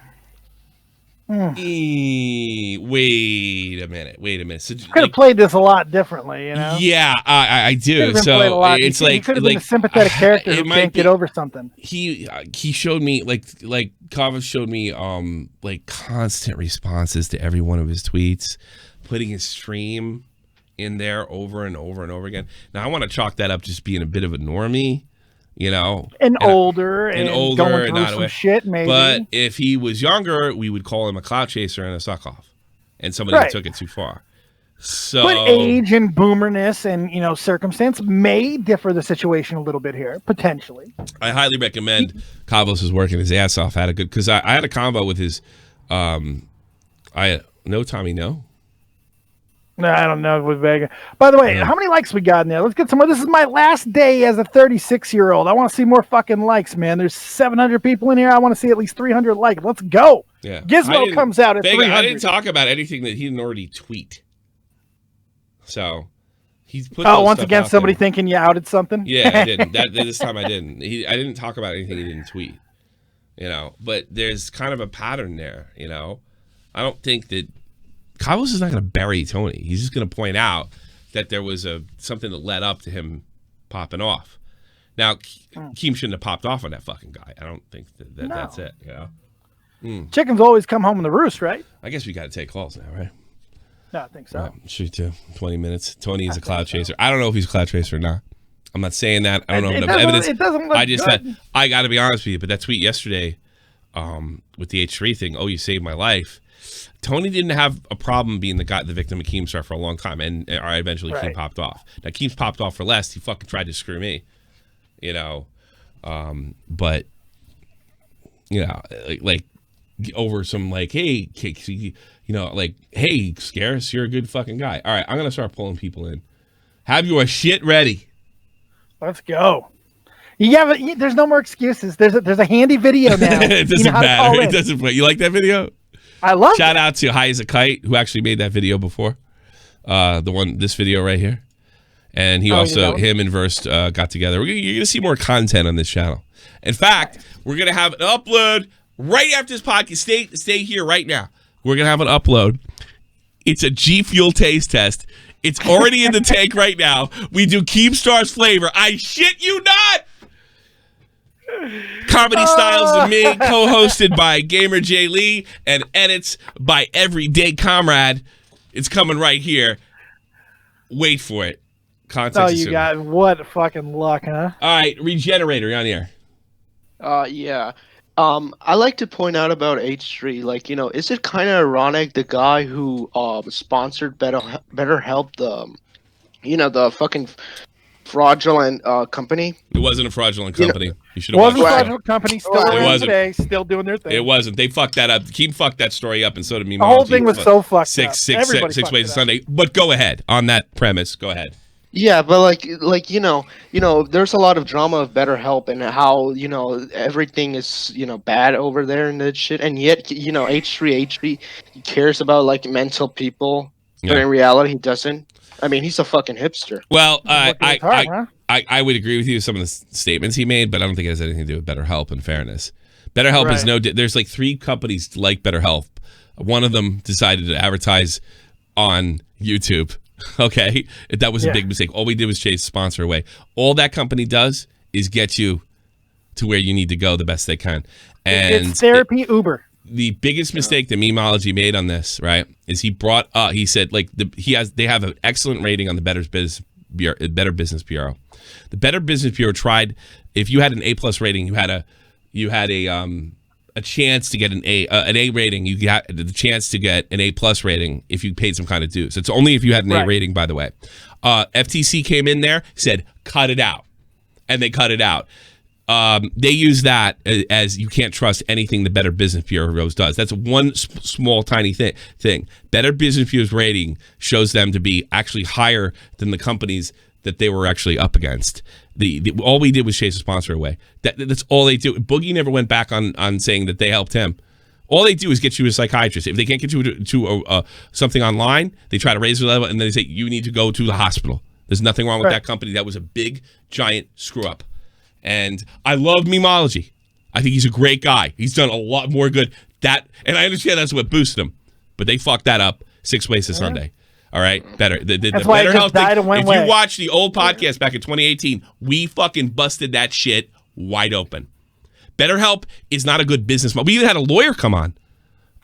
a minute. So, could have played this a lot differently, Yeah, I do. So it's he could have been a sympathetic character who can't get over something. He showed me like Kava showed me constant responses to every one of his tweets, putting his stream in there over and over and over again. Now I want to chalk that up just being a bit of a normie. Older and going through some shit, maybe. But if he was younger, we would call him a clout chaser and a suck off, and somebody who took it too far. So, but age and boomerness and circumstance may differ the situation a little bit here, potentially. I highly recommend Cabos is working his ass off. Because I had a combo with his. I no Tommy no. No, I don't know with Vega. By the way, how many likes we got in there? Let's get some more. This is my last day as a 36-year-old. I want to see more fucking likes, man. There's 700 people in here. I want to see at least 300 likes. Let's go. Yeah. Gizmo comes out at Vega, 300. I didn't talk about anything that he didn't already tweet. So he's put. Once again, somebody thinking you outed something. Yeah, I didn't. This time I didn't. I didn't talk about anything he didn't tweet. But there's kind of a pattern there. I don't think that Carlos is not going to bury Tony. He's just going to point out that there was something that led up to him popping off. Now, Keem shouldn't have popped off on that fucking guy. I don't think that's it. You know? Chickens always come home in the roost, right? I guess we got to take calls now, right? No, I think so. Right, shoot, 20 minutes. Tony is a cloud chaser. I don't know if he's a cloud chaser or not. I'm not saying that. I don't know enough evidence. It doesn't look I just good. said, I got to be honest with you, but that tweet yesterday with the H3 thing, oh, you saved my life. Tony didn't have a problem being the victim of Keemstar for a long time, and eventually Keem popped off. Now, Keem's popped off for less. He fucking tried to screw me, you know. But, you know, like over some like, hey, you know, like, hey, Scarce, you're a good fucking guy. All right, I'm going to start pulling people in. Have your shit ready. Let's go. There's no more excuses. There's a handy video now. It doesn't matter. It doesn't play. You like that video? I love it. Shout out to High as a Kite, who actually made that video before. This video right here. And he him and Verse got together. You're going to see more content on this channel. In fact, we're going to have an upload right after this podcast. Stay here right now. We're going to have an upload. It's a G Fuel taste test. It's already in the tank right now. We do Keemstar's flavor. I shit you not. Comedy Styles and me, co-hosted by Gamer J Lee and edits by Everyday Comrade. It's coming right here. Wait for it. Context. Oh, you got what fucking luck, huh? All right, Regenerator, you're on the air. Yeah. I like to point out about H3, like, you know, is it kind of ironic the guy who sponsored BetterHelp, the fucking fraudulent company? It wasn't a fraudulent company. You should have wasn't a watched fraudulent company. Still around today, still doing their thing. It wasn't. They fucked that up. Keem fucked that story up, and so did me. The whole thing was so fucked up. Six ways to Sunday. But go ahead on that premise. Go ahead. Yeah, but like you know, there's a lot of drama of BetterHelp and how, you know, everything is, you know, bad over there and that shit, and yet, you know, H3 cares about like mental people, but in reality he doesn't. I mean, he's a fucking hipster. Well, I would agree with you with some of the statements he made, but I don't think it has anything to do with BetterHelp. In fairness, BetterHelp is there's like 3 companies like BetterHelp. One of them decided to advertise on YouTube. Okay, that was a big mistake. All we did was chase the sponsor away. All that company does is get you to where you need to go the best they can. And it's therapy Uber. The biggest mistake that Memology made on this, right, is he said like they have an excellent rating on the Better Business Bureau. The Better Business Bureau tried, if you had an A+ rating, you had a chance to get an A rating. You got the chance to get an A+ rating if you paid some kind of dues. It's only if you had an A rating, by the way. FTC came in there, said cut it out, and they cut it out. They use that as you can't trust anything the Better Business Bureau does. That's one small tiny thing. Better Business Bureau's rating shows them to be actually higher than the companies that they were actually up against. All we did was chase a sponsor away. That's all they do. Boogie never went back on saying that they helped him. All they do is get you a psychiatrist. If they can't get you to something online, they try to raise the level, and then they say you need to go to the hospital. There's nothing wrong with that company. That was a big, giant screw up. And I love Memology. I think he's a great guy. He's done a lot more good. And I understand that's what boosted him, but they fucked that up 6 ways to Sunday. All right, better. The Better Health thing. If you watch the old podcast back in 2018, we fucking busted that shit wide open. BetterHelp is not a good business model. We even had a lawyer come on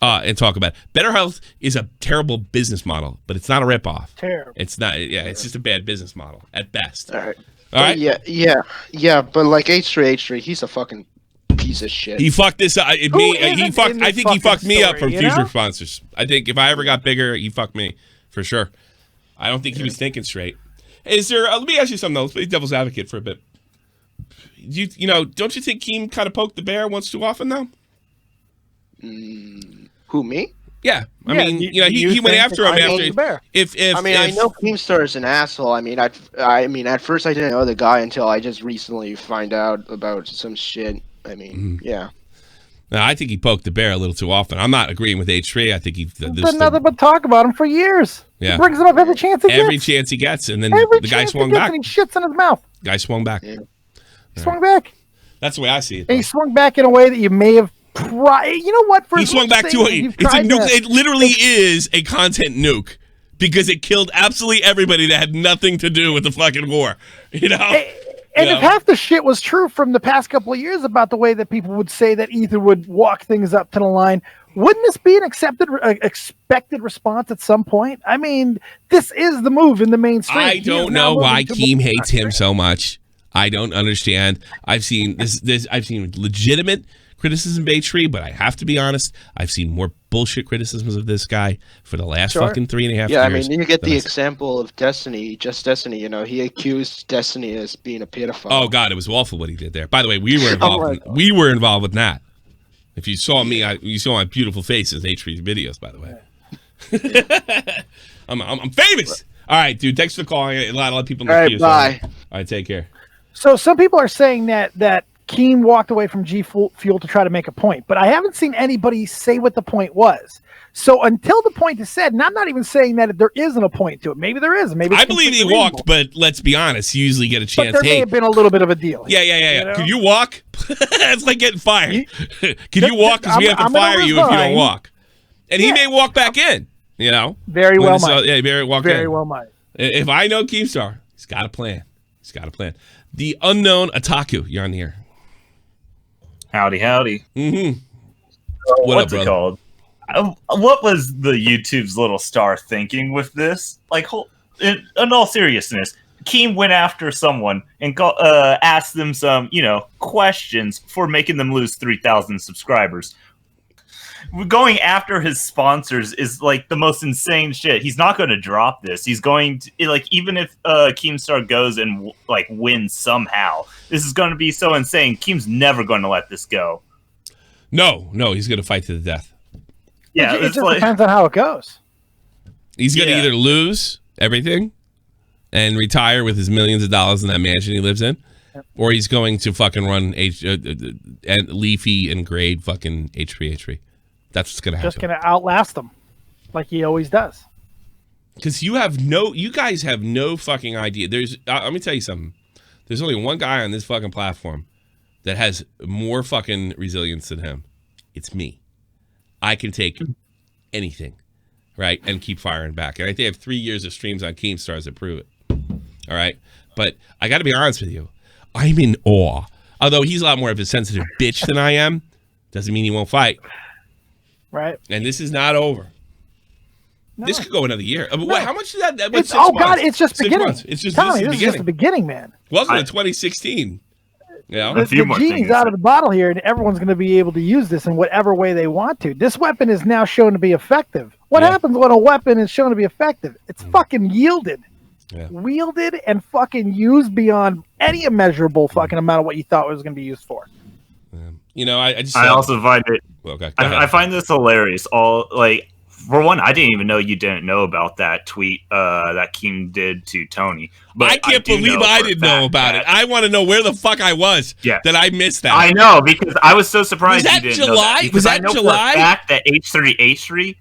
and talk about it. BetterHelp is a terrible business model, but it's not a ripoff. Terrible. It's not. Yeah, it's just a bad business model at best. All right. All right. Yeah. But like H3, he's a fucking piece of shit. He fucked this up. I think he fucked me up from future sponsors. I think if I ever got bigger, he fucked me. For sure. I don't think he was thinking straight. Is there, let me ask you something else. Play devil's advocate for a bit. You know, don't you think Keem kind of poked the bear once too often, though? Who, me? Yeah. I mean, he went after him after. I know Keemstar is an asshole. I mean, at first I didn't know the guy until I just recently find out about some shit. I mean, yeah. No, I think he poked the bear a little too often. I'm not agreeing with H3. I think he's done nothing but talk about him for years. Yeah. He brings it up every chance he gets. Every chance he gets, and then the guy swung back. And he shits in his mouth. Guy swung back. Yeah. He swung back. That's the way I see it. And he swung back in a way that you may have You know what? He swung back to it's a nuke. It literally is a content nuke because it killed absolutely everybody that had nothing to do with the fucking war. You know. And if half the shit was true from the past couple of years about the way that people would say that Ether would walk things up to the line, wouldn't this be an expected response at some point? I mean, this is the move in the mainstream. I don't know why Keem hates him so much. I don't understand. I've seen this. I've seen legitimate criticism of H3, but I have to be honest. I've seen more bullshit criticisms of this guy for the last fucking 3.5 years. Yeah, I mean, you get the example of Destiny, just Destiny. You know, he accused Destiny as being a pedophile. Oh God, it was awful what he did there. By the way, we were involved. We were involved with that. If you saw me, you saw my beautiful faces in H3's videos. By the way, I'm famous. All right, dude. Thanks for calling. A lot of people. All right, bye. All right, take care. So some people are saying that Keem walked away from G Fuel to try to make a point, but I haven't seen anybody say what the point was. So until the point is said, and I'm not even saying that there isn't a point to it. Maybe there is. Maybe I believe he walked, but let's be honest. You usually get a chance. But there may have been a little bit of a deal. Yeah. You know? Can you walk? It's like getting fired. Can you walk? Because we have to I'm fire you if you don't walk. And he may walk back in. You know, very well might. Yeah, very well might. If I know Keemstar, he's got a plan. The unknown Otaku, you're on the air. Howdy. Mm-hmm. What's it called? What was the YouTube's little star thinking with this? Like, in all seriousness, Keem went after someone and asked them some, questions for making them lose 3,000 subscribers. Going after his sponsors is like the most insane shit. He's not going to drop this. He's going to even if Keemstar goes and wins somehow, this is going to be so insane. Keem's never going to let this go. No, he's going to fight to the death. Yeah, it just depends on how it goes. He's going to either lose everything and retire with his millions of dollars in that mansion he lives in, or he's going to fucking run and Leafy and grade fucking H3H3. That's what's going to happen. Just going to outlast them, like he always does. Because you guys have no fucking idea. Let me tell you something. There's only one guy on this fucking platform that has more fucking resilience than him. It's me. I can take anything, right, and keep firing back. And I think I have 3 years of streams on Keemstars that prove it. All right? But I got to be honest with you. I'm in awe. Although he's a lot more of a sensitive bitch than I am, doesn't mean he won't fight. Right. And this is not over. No. This could go another year. No. How much is that? God, it's just beginning. It's just Tommy, this is just the beginning, man. Welcome to 2016. Yeah, the genie's out of the bottle here, and everyone's going to be able to use this in whatever way they want to. This weapon is now shown to be effective. What happens when a weapon is shown to be effective? It's fucking yielded. Yeah. Wielded and fucking used beyond any immeasurable fucking amount of what you thought it was going to be used for. I also find it. Okay, I find this hilarious. For one, I didn't even know you didn't know about that tweet that Keem did to Tony. But I can't believe I didn't know about it. I want to know where the fuck I was that I missed that. I know, because I was so surprised you didn't know that. Was that July? For a fact that H3H3,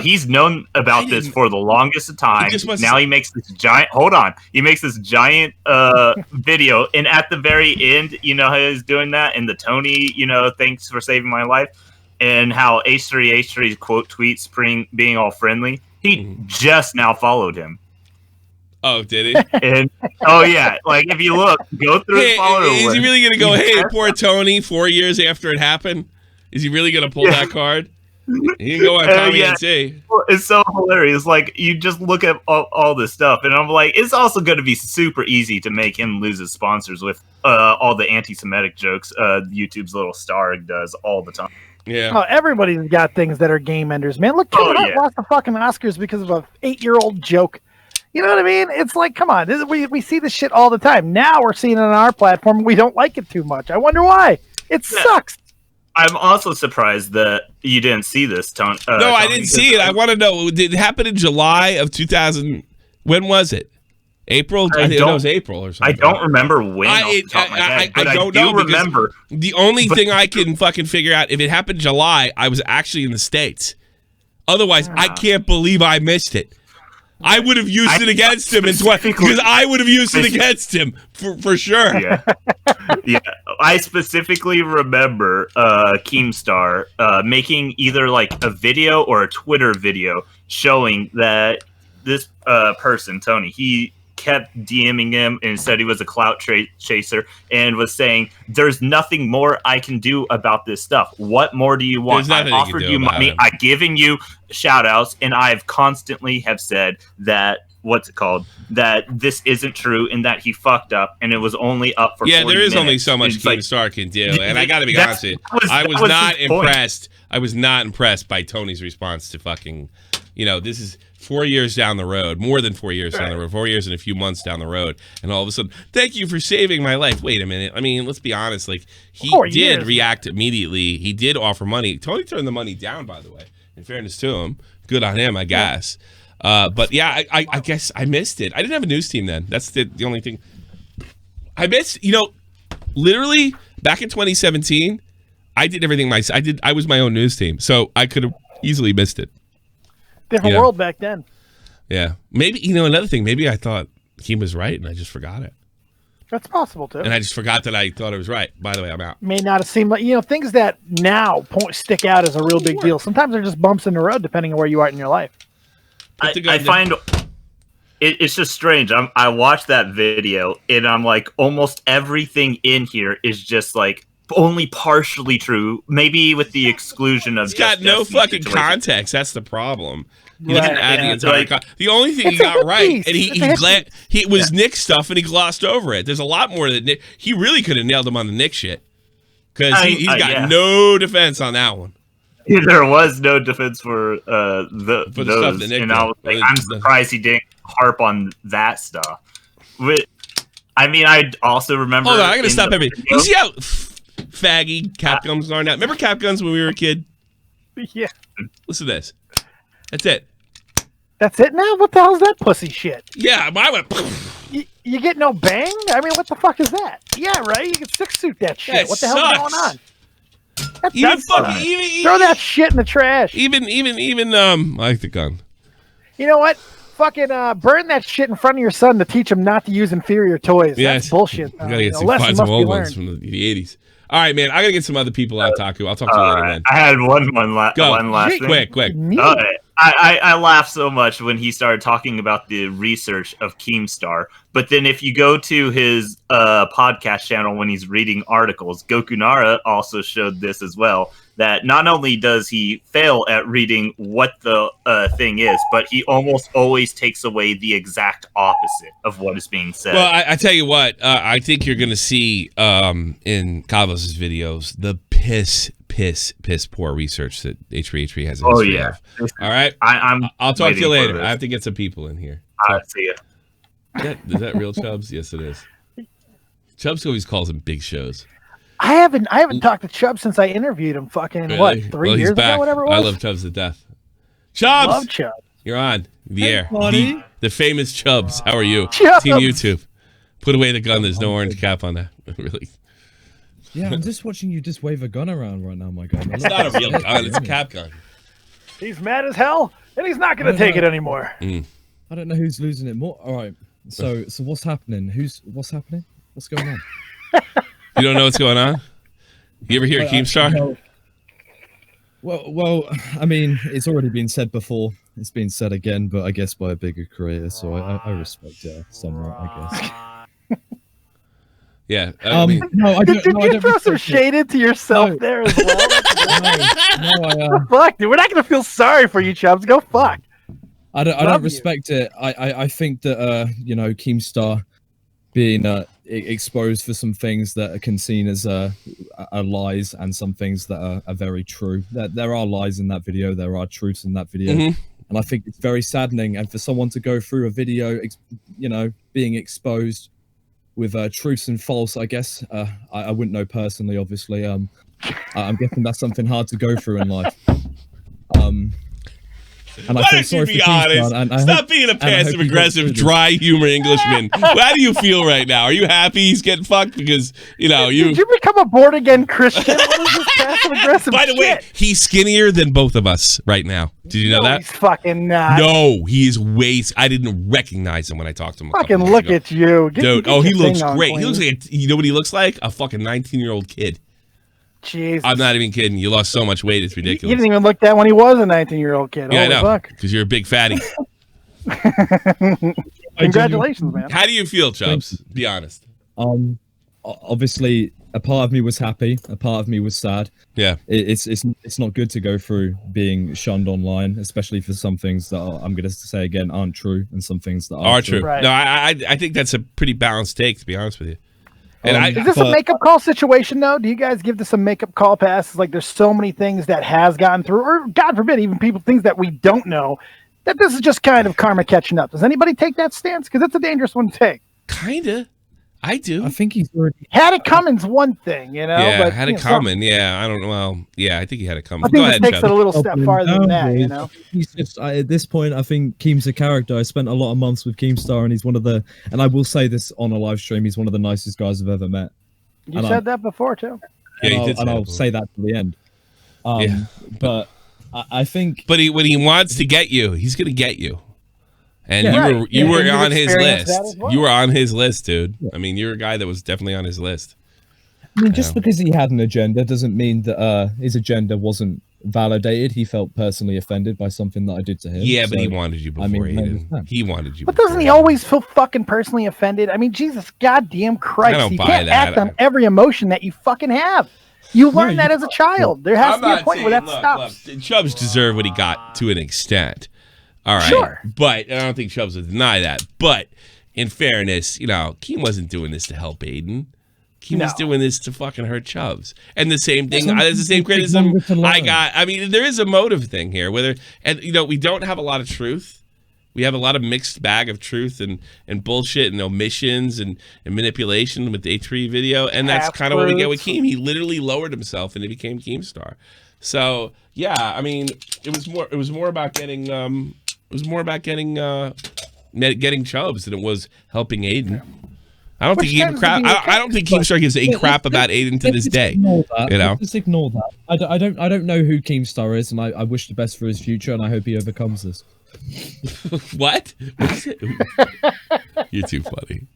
he's known about this for the longest of time. Now he makes this giant. Hold on, he makes this giant video, and at the very end, how he's doing that, and the Tony, thanks for saving my life. And how H3H3's quote tweets being all friendly. He just now followed him. Oh, did he? And if you look, go through his follower list. Is he really going to go, hey, poor Tony, 4 years after it happened? Is he really going to pull that card? He can go on Tommy and say. It's so hilarious. You just look at all this stuff, and I'm like, it's also going to be super easy to make him lose his sponsors with all the anti-Semitic jokes YouTube's little star does all the time. Yeah. Oh, everybody's got things that are game enders, man. Look, Kevin Hart lost the fucking Oscars because of a 8-year-old joke. You know what I mean? It's like, come on, we see this shit all the time. Now we're seeing it on our platform. We don't like it too much. I wonder why. It sucks. I'm also surprised that you didn't see this, Tony. No, I didn't see it. I want to know, did it happen in July of 2000? When was it? April? I think it was April or something. I don't remember when. I don't know. Remember. The only thing I can fucking figure out, if it happened July, I was actually in the States. Otherwise, I can't believe I missed it. I would have used it against him because I would have used it against him for sure. Yeah. Yeah. I specifically remember Keemstar making either like a video or a Twitter video showing that this person, Tony, he kept DMing him and said he was a clout chaser and was saying, there's nothing more I can do about this stuff. What more do you want? I offered you money. I've given you shout outs, and I've constantly have said that that this isn't true and that he fucked up and it was only up for 40 there is minutes. only so much Keemstar can do, and I gotta be honest with you, I was not impressed. I was not impressed by Tony's response to fucking, this is 4 years down the road, more than 4 years down the road, 4 years and a few months down the road, and all of a sudden, thank you for saving my life. Wait a minute. I mean, let's be honest. Like, he did react immediately. He did offer money. Tony turned the money down, by the way. In fairness to him, good on him, I guess. But yeah, I guess I missed it. I didn't have a news team then. That's the only thing. I missed, literally back in 2017, I did everything I was my own news team, so I could have easily missed it. Different world back then. Yeah. Maybe, another thing, maybe I thought he was right and I just forgot it. That's possible, too. And I just forgot that I thought it was right. By the way, I'm out. May not have seemed like, things that now stick out as a real big deal. Sometimes they're just bumps in the road, depending on where you are in your life. I find it's just strange. I watched that video, and I'm like, almost everything in here is just like only partially true, maybe with the exclusion of. It's got no fucking context. That's the problem. He didn't add the entire the only thing he got right, and he was Nick stuff, and he glossed over it. There's a lot more that Nick. He really could have nailed him on the Nick shit, because he's got no defense on that one. There was no defense for those, stuff that Nick, and I was like, I'm surprised he didn't harp on that stuff. I also remember. Hold on, I gotta stop everything. You see how faggy cap guns are now? Remember cap guns when we were a kid? Yeah. Listen to this. That's it. That's it now? What the hell's that pussy shit? Yeah, I went. You get no bang? I mean, what the fuck is that? Yeah, right? You can six-suit that shit. That what the hell's going on? Even throw that shit in the trash. Even I like the gun. You know what? Fucking burn that shit in front of your son to teach him not to use inferior toys. That's bullshit. You gotta get some old ones from the 80s. All right, man. I gotta get some other people I'll talk to. I'll talk to you later, man. I had one last thing. Quick. I laughed so much when he started talking about the research of Keemstar. But then if you go to his podcast channel when he's reading articles, Gokunara also showed this as well, that not only does he fail at reading what the thing is, but he almost always takes away the exact opposite of what is being said. Well, I tell you what, I think you're going to see in Cavos' videos the piss poor research that H3H3 has in his video. All right? I'll talk to you later. I have to get some people in here. I'll see you. Is that real Chubbs? Yes, it is. Chubbs always calls him big shows. I haven't talked to Chubbs since I interviewed him. Fucking really? 3 years ago, whatever it was. I love Chubbs to death. Chubbs, love Chubbs. You're on the air. The famous Chubbs. How are you? Chubbs. Team YouTube. Put away the gun. There's no orange cap on that. Really. Yeah, I'm just watching you just wave a gun around right now, my guy. It's not a real gun. It's a cap gun. He's mad as hell, and he's not going to take it anymore. I don't know who's losing it more. All right. So what's happening? What's happening? What's going on? You don't know what's going on? You ever hear Keemstar? Well, I mean, it's already been said before. It's been said again, but I guess by a bigger creator, so I respect it somewhat, I guess. Yeah. I mean, no, I don't. Did you throw some shade into yourself there as well? Fuck, dude. We're not going to feel sorry for you, Chubbs. Go fuck. I don't respect it. I think that Keemstar being exposed for some things that can seen as are lies and some things that are very true. There are lies in that video. There are truths in that video. And I think it's very saddening. And for someone to go through a video, being exposed with truths and false, I guess, I wouldn't know personally, obviously. I'm guessing that's something hard to go through in life. And Why don't you be honest? Stop being a passive-aggressive, dry humor Englishman. How do you feel right now? Are you happy he's getting fucked? Because, you know, Did you become a born-again Christian? What is this passive-aggressive By the way, he's skinnier than both of us right now. Did you know that? He's fucking not. No, he is I didn't recognize him when I talked to him. Fucking look at you. Dude, he looks great. He looks like, you know what he looks like? A fucking 19-year-old kid. Jesus. I'm not even kidding. You lost so much weight, it's ridiculous. You didn't even look that when he was a 19-year-old kid. Yeah, Holy I know. fuck. Because you're a big fatty. Congratulations, man. How do you feel, Chubbs? Be honest. Obviously, a part of me was happy. A part of me was sad. Yeah. It's not good to go through being shunned online, especially for some things that I'm going to say again aren't true, and some things that are true. Right. No, I think that's a pretty balanced take, to be honest with you. And is this a makeup call situation, though? Do you guys give this a makeup call pass? Like, there's so many things that has gotten through, or God forbid, even things that we don't know, that this is just kind of karma catching up. Does anybody take that stance? Because it's a dangerous one to take. Kinda. I do. I think he's already had it coming's one thing, you know. Yeah, but, had it coming. Yeah, I don't know. Well, yeah, I think he had it coming. I think this takes it a little step farther than that, you know. He's just at this point. I think Keem's a character. I spent a lot of months with Keemstar, and he's one of the. And I will say this on a live stream. He's one of the nicest guys I've ever met. You said that before too. Yeah, I'll say that to the end. But I think. But when he wants to get you, he's gonna get you. And you were on his list. Well. You were on his list, dude. I mean, you're a guy that was definitely on his list. I mean, just because he had an agenda doesn't mean that his agenda wasn't validated. He felt personally offended by something that I did to him. Yeah, but he wanted you before he wanted you. But doesn't he always feel fucking personally offended? I mean, Jesus goddamn Christ. You can't act on every emotion that you fucking have. You learn that as a child. There has to be a point where that stops. Look, Chubbs deserved what he got to an extent. All right. Sure. But I don't think Chubbs would deny that. But in fairness, you know, Keem wasn't doing this to help Aiden. Keem was doing this to fucking hurt Chubbs. And the same thing, there's the same criticism I got. I mean, there is a motive thing here. You know, we don't have a lot of truth. We have a lot of mixed bag of truth and bullshit and omissions and manipulation with the H3 video. And that's kind of what we get with Keem. He literally lowered himself and he became Keemstar. So, yeah, I mean, it was more about getting getting Chubbs than it was helping Aiden. I don't think I don't think Keemstar gives a crap about Aiden to this day. You know, just ignore that. I don't know who Keemstar is, and I wish the best for his future, and I hope he overcomes this. What? You're too funny.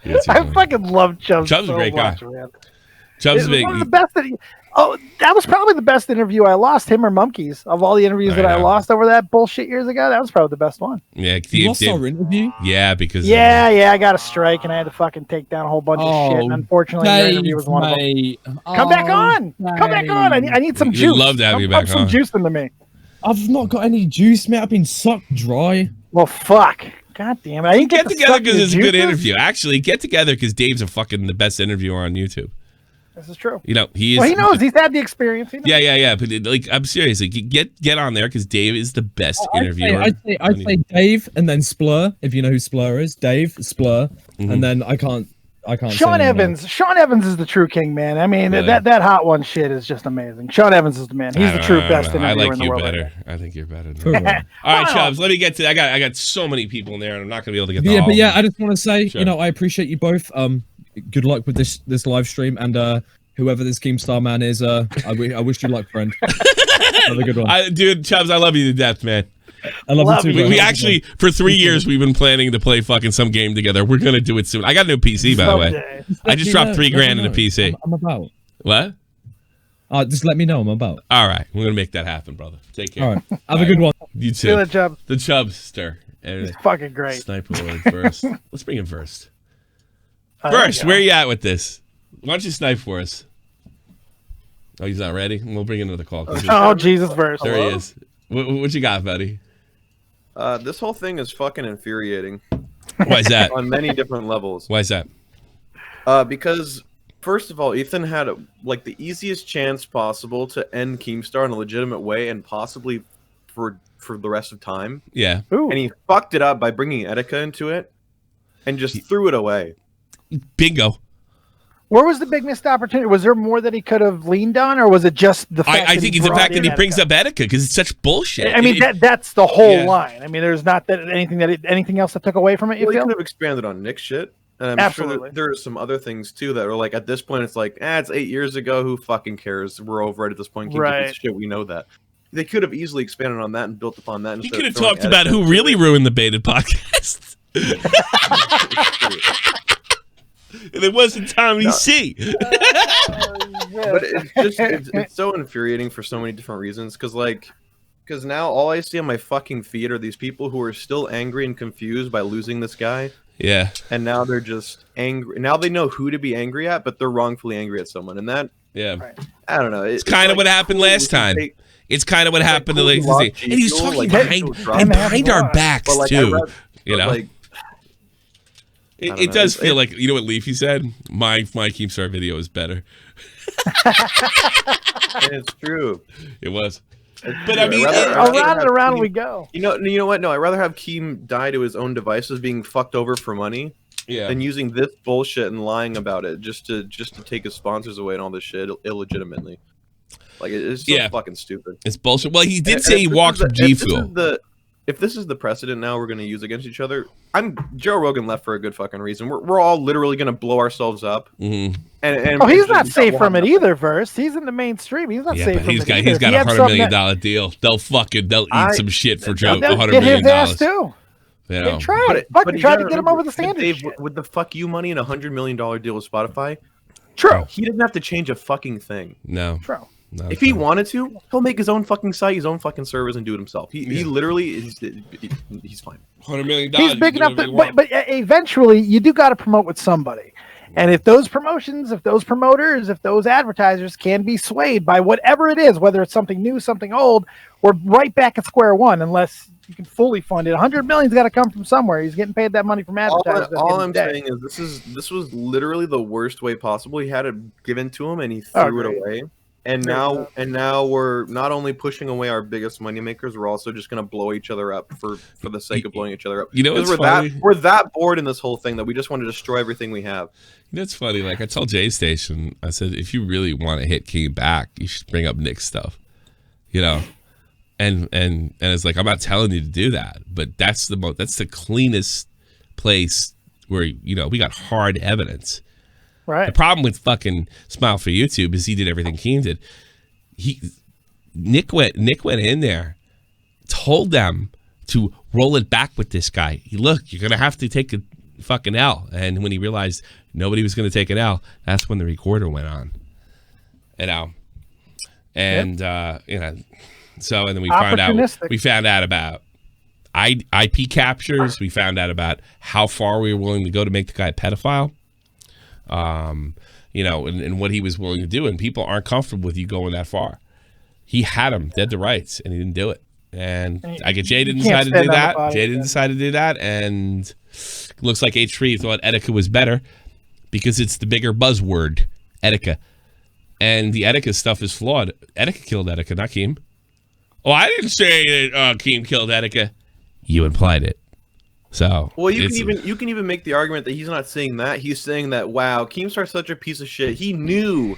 I fucking love Chubbs. Chubbs is a great guy. Man. Chubbs is one of the best. That was probably the best interview I lost, him or Monkeys, of all the interviews that I lost over that bullshit years ago. That was probably the best one. Yeah, you lost our interview. Yeah, because I got a strike and I had to fucking take down a whole bunch of shit. And unfortunately, your interview was one of them. Come back on. Come back on. I need some juice. We'd love to have you back on. Pump some juice into me. I've not got any juice, mate. I've been sucked dry. Well, fuck. God damn it. I didn't get together because it's a good interview. Actually, get together because Dave's the best interviewer on YouTube. This is true. You know, he is. Well, he knows. He's had the experience. Yeah. But like, I'm serious. Like, get on there because Dave is the best interviewer. I'd say Dave and then Splur. If you know who Splur is, Dave Splur, and then I can't. Sean Evans. Sean Evans is the true king, man. I mean, really? that hot one shit is just amazing. Sean Evans is the man. He's the true best interviewer in the world. I like you better. I think you're better. All right, Chubbs. Let me get to. I got so many people in there, and I'm not gonna be able to get. I just want to say, you know, I appreciate you both. Good luck with this live stream, and whoever this Keemstar man is, I wish you luck, friend. Have a good one, dude. Chubbs, I love you to death, man. I love you too. We actually, for 3 years, we've been planning to play fucking some game together. We're gonna do it soon. I got a new PC, by the way. I just dropped $3,000 in a PC. I'm about. What? Just let me know. I'm about. All right, we're gonna make that happen, brother. Take care. All right, have a good one. You too. The Chubbs. The Chubbster. It's fucking great. Sniper Lord first. Let's bring him first. First, where you at with this? Why don't you snipe for us? Oh, he's not ready? We'll bring another call. Oh, Jesus first. There he is. What you got, buddy? This whole thing is fucking infuriating. Why is that? On many different levels. Why is that? Because, first of all, Ethan had like the easiest chance possible to end Keemstar in a legitimate way and possibly for the rest of time. Yeah. Ooh. And he fucked it up by bringing Etika into it and just threw it away. Bingo. Where was the big missed opportunity? Was there more that he could have leaned on, or was it just the fact? I think it's the fact that he brings up Etika because it's such bullshit. I mean, that's the whole line. I mean, there's not that anything else that took away from it. You well, feel? he could have expanded on Nick's shit. And I'm Absolutely. sure there are some other things too that are like at this point it's like, it's 8 years ago. Who fucking cares? We're over it at this point. Keep Right. shit. We know that. They could have easily expanded on that and built upon that. He could have talked about who really ruined the baited podcast. And it wasn't Tommy C. But it's so infuriating for so many different reasons. Because now all I see on my fucking feed are these people who are still angry and confused by losing this guy. Yeah. And now they're just angry. Now they know who to be angry at, but they're wrongfully angry at someone. And that, I don't know. It's kind of what happened last time. It's kind of what happened to Lacey. And he was talking behind our backs, too. You know? It does feel like, you know what Leafy said? My Keemstar video is better. It's true. It was. But I mean, around and around we go. You know what? No, I'd rather have Keem die to his own devices being fucked over for money than using this bullshit and lying about it just to take his sponsors away and all this shit illegitimately. Like, it's so fucking stupid. It's bullshit. Well, he did say he walked from G Fuel. If this is the precedent now we're going to use against each other, Joe Rogan left for a good fucking reason. We're all literally going to blow ourselves up. Mm-hmm. And he's not safe from it either, Verse. He's in the mainstream. He's not safe from it either. He's got $100 million deal. They'll eat some shit for Joe. $100 million. Get his ass too. You know. They tried. Fucking tried to get him over the standard. Dave, with the fuck you money and $100 million deal with Spotify, true. He didn't have to change a fucking thing. No. True. No, if he wanted to, he'll make his own fucking site, his own fucking servers, and do it himself. He literally is. He's fine. $100 million. He's big enough, but eventually you do got to promote with somebody. And if those promotions, if those promoters, if those advertisers can be swayed by whatever it is, whether it's something new, something old, we're right back at square one. Unless you can fully fund it, $100 million's got to come from somewhere. He's getting paid that money from advertisers. All I'm saying is this was literally the worst way possible. He had it given to him, and he threw it away. And now we're not only pushing away our biggest money makers, we're also just gonna blow each other up for the sake of blowing each other up. You know, we're that bored in this whole thing that we just want to destroy everything we have. You know, it's funny. Like I told Jay Station, I said, if you really want to hit Keem back, you should bring up Nick's stuff. You know, and it's like I'm not telling you to do that, but that's the cleanest place where we got hard evidence. Right. The problem with fucking Smile for YouTube is he did everything Keem did. Nick went in there, told them to roll it back with this guy. Look, you're gonna have to take a fucking L. And when he realized nobody was gonna take an L, that's when the recorder went on. And so and then we found out about IP captures. We found out about how far we were willing to go to make the guy a pedophile. And what he was willing to do, and people aren't comfortable with you going that far. He had him dead to rights, and he didn't do it. And I get Jay didn't decide to do that. Jay didn't decide to do that, and it looks like H3 thought Etika was better because it's the bigger buzzword, Etika. And the Etika stuff is flawed. Etika killed Etika, not Keem. Oh, I didn't say that Keem killed Etika. You implied it. So you can even make the argument that he's not saying that. He's saying that Keemstar's such a piece of shit. He knew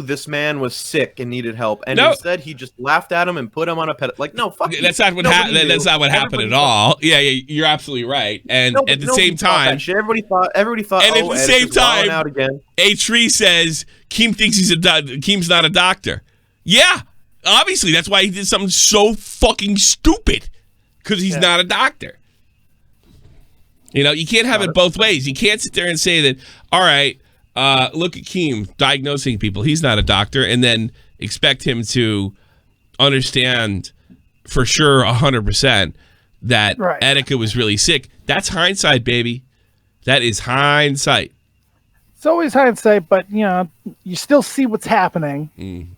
this man was sick and needed help, and instead he just laughed at him and put him on a pedestal. Like, no, fuck. That's not what happened. That's not what happened at all. Yeah, you're absolutely right. And at the same time, everybody thought. And at the same time, out again. H3 says Keem thinks Keem's not a doctor. Yeah, obviously that's why he did something so fucking stupid because he's not a doctor. You can't have it both ways. You can't sit there and say that, all right, look at Keem diagnosing people. He's not a doctor, and then expect him to understand for sure 100% that Etika was really sick. That's hindsight, baby. That is hindsight. It's always hindsight, but you still see what's happening,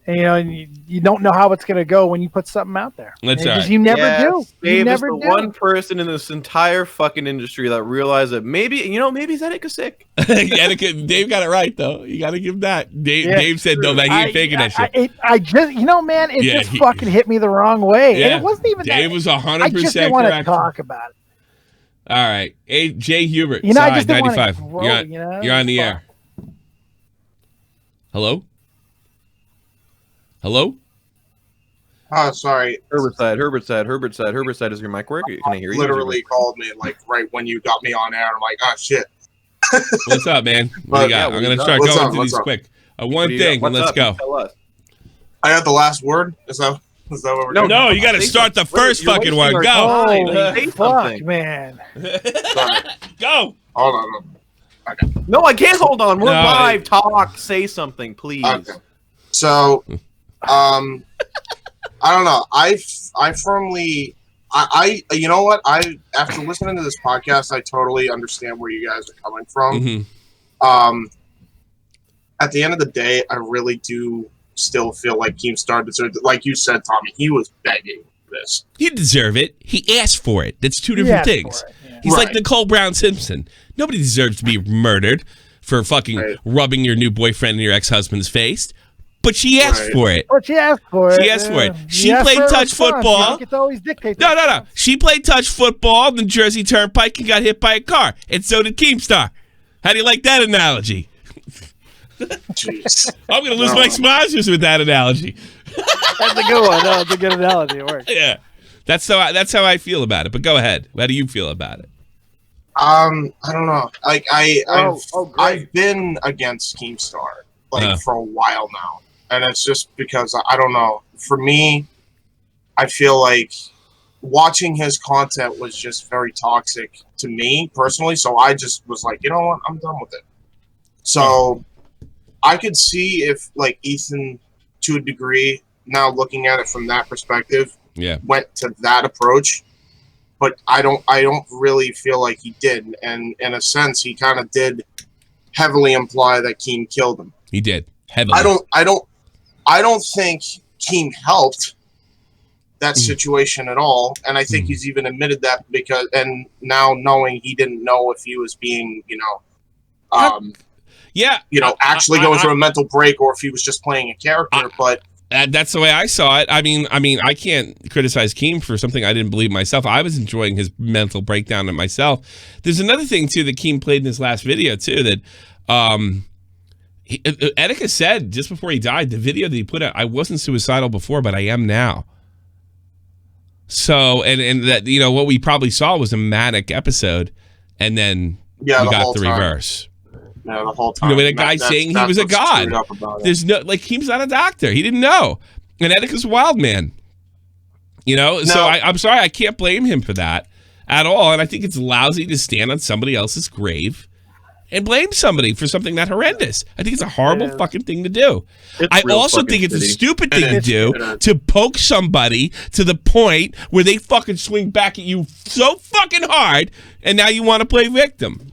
and you don't know how it's going to go when you put something out there. You never do. Dave is the one person in this entire fucking industry that realized that maybe Etika's sick. Dave got it right though. You got to give him that. Dave said no, man, he ain't faking that shit. I just, man, it fucking hit me the wrong way, and it wasn't even. Dave was 100%. I just didn't want to talk about it. All right, Jay Hubert, I just 95. You're on the air. Hello? Hello? Oh, sorry. Herbert said, is your mic work? Can I hear you? Literally called me like right when you got me on air. I'm like, oh shit. What's up, man? What do you got? I'm going to start going through these quick. One thing, and let's go. I got the last word? Is that what we're doing? No, you got to start the first fucking one. Go. Holy fuck, man. Go. Hold on. Okay. No, I can't hold on. We're live. Talk. Say something, please. Okay. So, I don't know. I firmly, you know what? After listening to this podcast, I totally understand where you guys are coming from. Mm-hmm. At the end of the day, I really do still feel like Keemstar deserved it. Like you said, Tommy, he was begging for this. He deserve it. He asked for it. That's two different things. He's like Nicole Brown Simpson. Nobody deserves to be murdered for fucking rubbing your new boyfriend in your ex-husband's face. But she asked for it. But she asked for it. She asked for it. She played touch football. No. She played touch football on the Jersey Turnpike and got hit by a car. And so did Keemstar. How do you like that analogy? Jeez. I'm going to lose my sponsors with that analogy. That's a good one. That's a good analogy. It works. Yeah. That's how I feel about it. But go ahead. How do you feel about it? I don't know. Like I've been against Keemstar for a while now. And it's just because I don't know. For me, I feel like watching his content was just very toxic to me personally. So I just was like, you know what? I'm done with it. So I could see if like Ethan, to a degree, now looking at it from that perspective, went to that approach. But I don't really feel like he did. And in a sense, he kind of did heavily imply that Keem killed him. He did. Heavily. I don't think Keem helped that situation at all. And I think he's even admitted that and now knowing he didn't know if he was being, actually going through a mental break or if he was just playing a character. But that's the way I saw it. I mean, I can't criticize Keem for something I didn't believe myself. I was enjoying his mental breakdown in myself. There's another thing too that Keem played in his last video too that Etika said just before he died, the video that he put out, I wasn't suicidal before, but I am now. So, and that, what we probably saw was a manic episode, and then we got the reverse. Yeah, the whole time. The guy saying he was a god. There's no, Keem's not a doctor. He didn't know. And Etika's a wild man. So I'm sorry, I can't blame him for that at all. And I think it's lousy to stand on somebody else's grave and blame somebody for something that horrendous. I think it's a horrible fucking thing to do. I also think it's a stupid thing to do to poke somebody to the point where they fucking swing back at you so fucking hard, and now you want to play victim.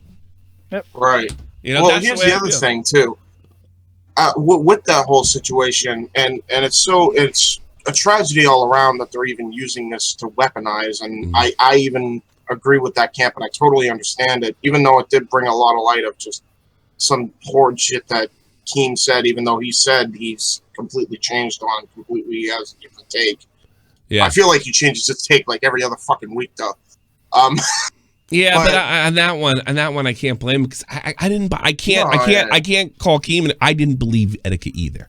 Yep. Right. Well, here's the other thing too. With that whole situation, and it's a tragedy all around that they're even using this to weaponize, and I even agree with that camp, and I totally understand it, even though it did bring a lot of light of just some horrid shit that Keem said, even though he said he's completely changed on, he has a different take. Yeah. I feel like he changes his take like every other fucking week, though. Yeah, but on that one, I can't blame him because I can't call Keem, and I didn't believe Etika either.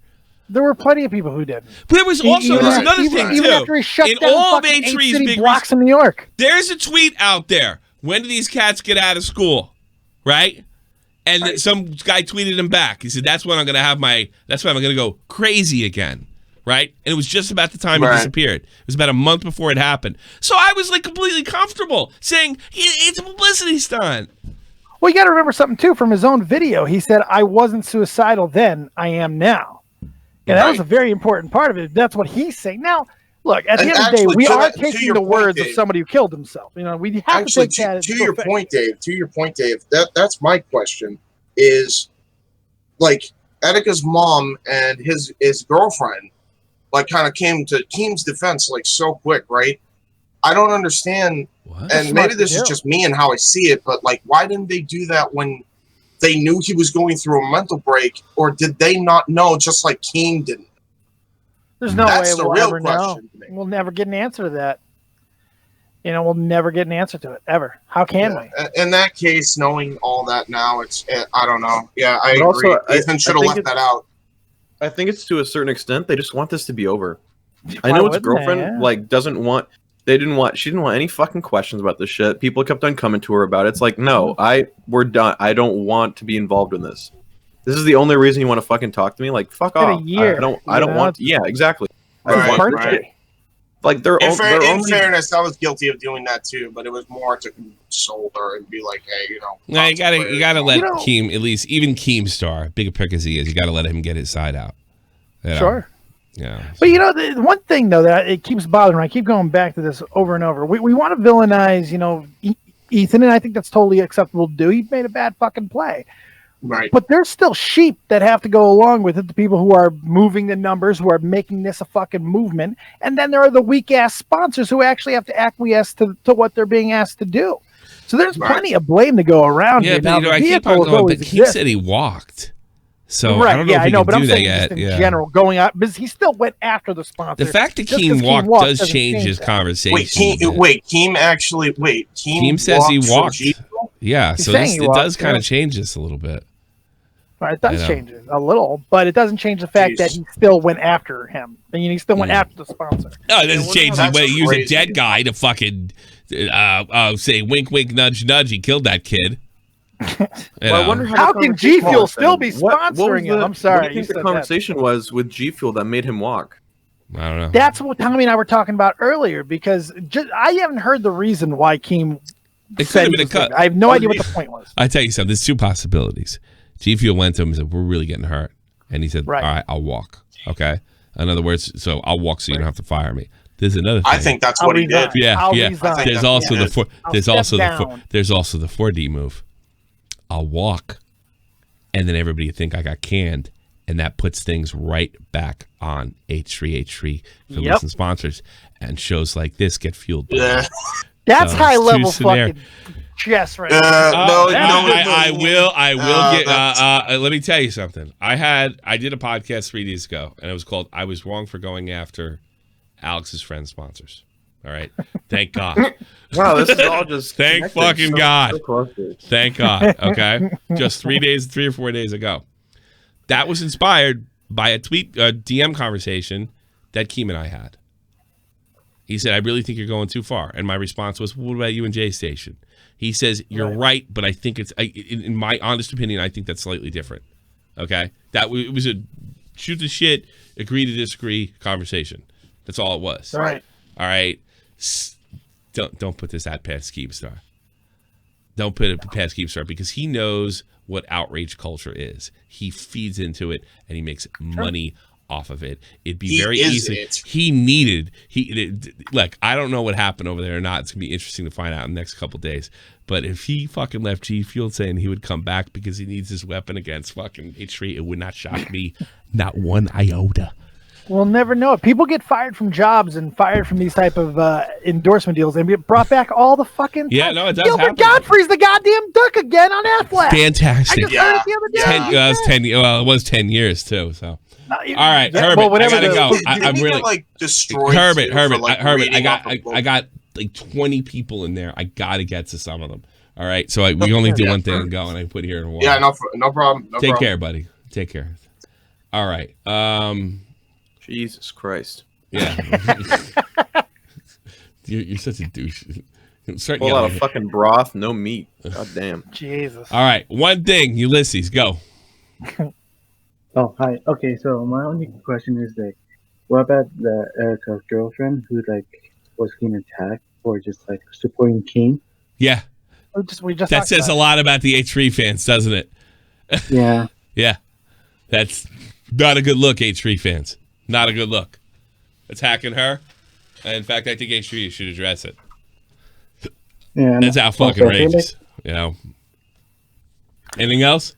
There were plenty of people who didn't. But there was also another thing too. Even after he shut in down all of fucking H3's big blocks in New York. There's a tweet out there. When do these cats get out of school? Right? And some guy tweeted him back. He said, that's when I'm gonna go crazy again. Right? And it was just about the time he disappeared. It was about a month before it happened. So I was completely comfortable saying it's a publicity stunt. Well, you got to remember something too. From his own video, he said, "I wasn't suicidal then. I am now." And that was a very important part of it. That's what he's saying. Now, look, at the end of the day, we are taking the words of somebody who killed himself. We have to take that. To your point, Dave. That's my question. Is Etika's mom and his girlfriend kind of came to Keem's defense so quick, right? I don't understand. What? And maybe this is just me and how I see it, but why didn't they do that when they knew he was going through a mental break, or did they not know just like Keem didn't? There's no way we'll ever know. We'll never get an answer to that. We'll never get an answer to it, ever. How can we? In that case, knowing all that now, I don't know. Yeah, I agree. Ethan should have left that out. I think it's to a certain extent. They just want this to be over. I know his girlfriend like doesn't want. She didn't want any fucking questions about this shit. People kept on coming to her about it. It's like, no, we're done. I don't want to be involved in this. This is the only reason you want to fucking talk to me. Like, fuck off. I don't want. Yeah, exactly. Right. Like in fairness, I was guilty of doing that too, but it was more to console her and be like, hey, No, you gotta let Keem, at least even Keemstar, big a prick as he is, you gotta let him get his side out. Sure. Yeah. But the one thing though that it keeps bothering me, I keep going back to this over and over. We want to villainize, Ethan, and I think that's totally acceptable to do. He made a bad fucking play. Right. But there's still sheep that have to go along with it, the people who are moving the numbers, who are making this a fucking movement. And then there are the weak-ass sponsors who actually have to acquiesce to what they're being asked to do. So there's plenty of blame to go around here. But I keep on going, but Keem said he walked. So I don't know if he can do that yet. In general, going out, because he still went after the sponsor. The fact that Keem walked does change his conversation. Keem says he walked. Yeah, so it does kind of change this a little bit. It does change it a little, but it doesn't change the fact that he still went after him. I mean, he still went after the sponsor. No, it doesn't change the way he used a dead guy to fucking say wink, wink, nudge, nudge. He killed that kid. I wonder how can G Fuel still be sponsoring him? I'm sorry. What do you think the conversation was with G Fuel that made him walk? I don't know. That's what Tommy and I were talking about earlier, because I haven't heard the reason why Keem. It could have been a cut. I have no idea what the point was. I tell you something. There's two possibilities. G Fuel went to him and said, "We're really getting hurt," and he said, "All right, I'll walk." Okay. In other words, so I'll walk so you don't have to fire me. There's another thing. I think that's what he did. Yeah. There's also the 4D move. I'll walk, and then everybody think I got canned, and that puts things right back on H3H3 for listen sponsors, and shows like this get fueled. That's high level fucking chess right I will get. Let me tell you something. I did a podcast 3 days ago, and it was called "I Was Wrong for Going After Alex's Friend Sponsors." All right, thank God. Wow, this is all just thank fucking God. Thank God. Okay, just 3 or 4 days ago. That was inspired by a DM conversation that Keem and I had. He said, "I really think you're going too far," and my response was, "What about you and Jay Station?" He says, "You're right, but I think it's in my honest opinion, I think that's slightly different." Okay, it was a shoot the shit, agree to disagree conversation. That's all it was. All right. Don't put this at past Keemstar. Don't put it past Keemstar, because he knows what outrage culture is. He feeds into it and he makes money off of it. It'd be very easy. Look, I don't know what happened over there or not. It's gonna be interesting to find out in the next couple days. But if he fucking left G Fuel saying he would come back because he needs his weapon against fucking H3, it would not shock me, not one iota. We'll never know. People get fired from jobs and fired from these type of endorsement deals and get brought back all the fucking time. Yeah, no, it does Gilbert happen. Godfrey's the goddamn duck again on Affleck. Fantastic. I just heard it the other day. It was 10 years too. So, all right, Herbert, well, I gotta go. I'm really destroyed. Herbert. I got like 20 people in there. I gotta get to some of them. All right, so we only do one thing and go, and I put here in a while. Yeah, no problem. Take care, buddy. Take care. All right. Jesus Christ. Yeah. you're such a douche. Pull out a fucking broth, no meat. God damn. Jesus. All right. One thing, Ulysses, go. Oh, hi. Okay, so my only question is like, what about the Erika's girlfriend who was being attacked for just supporting Keem? Yeah. We just that says a lot about the H3 fans, doesn't it? Yeah. Yeah. That's not a good look, H3 fans. Not a good look. Attacking her. And in fact, I think H3 should address it. Yeah. That's how fucking outrageous. Anything else?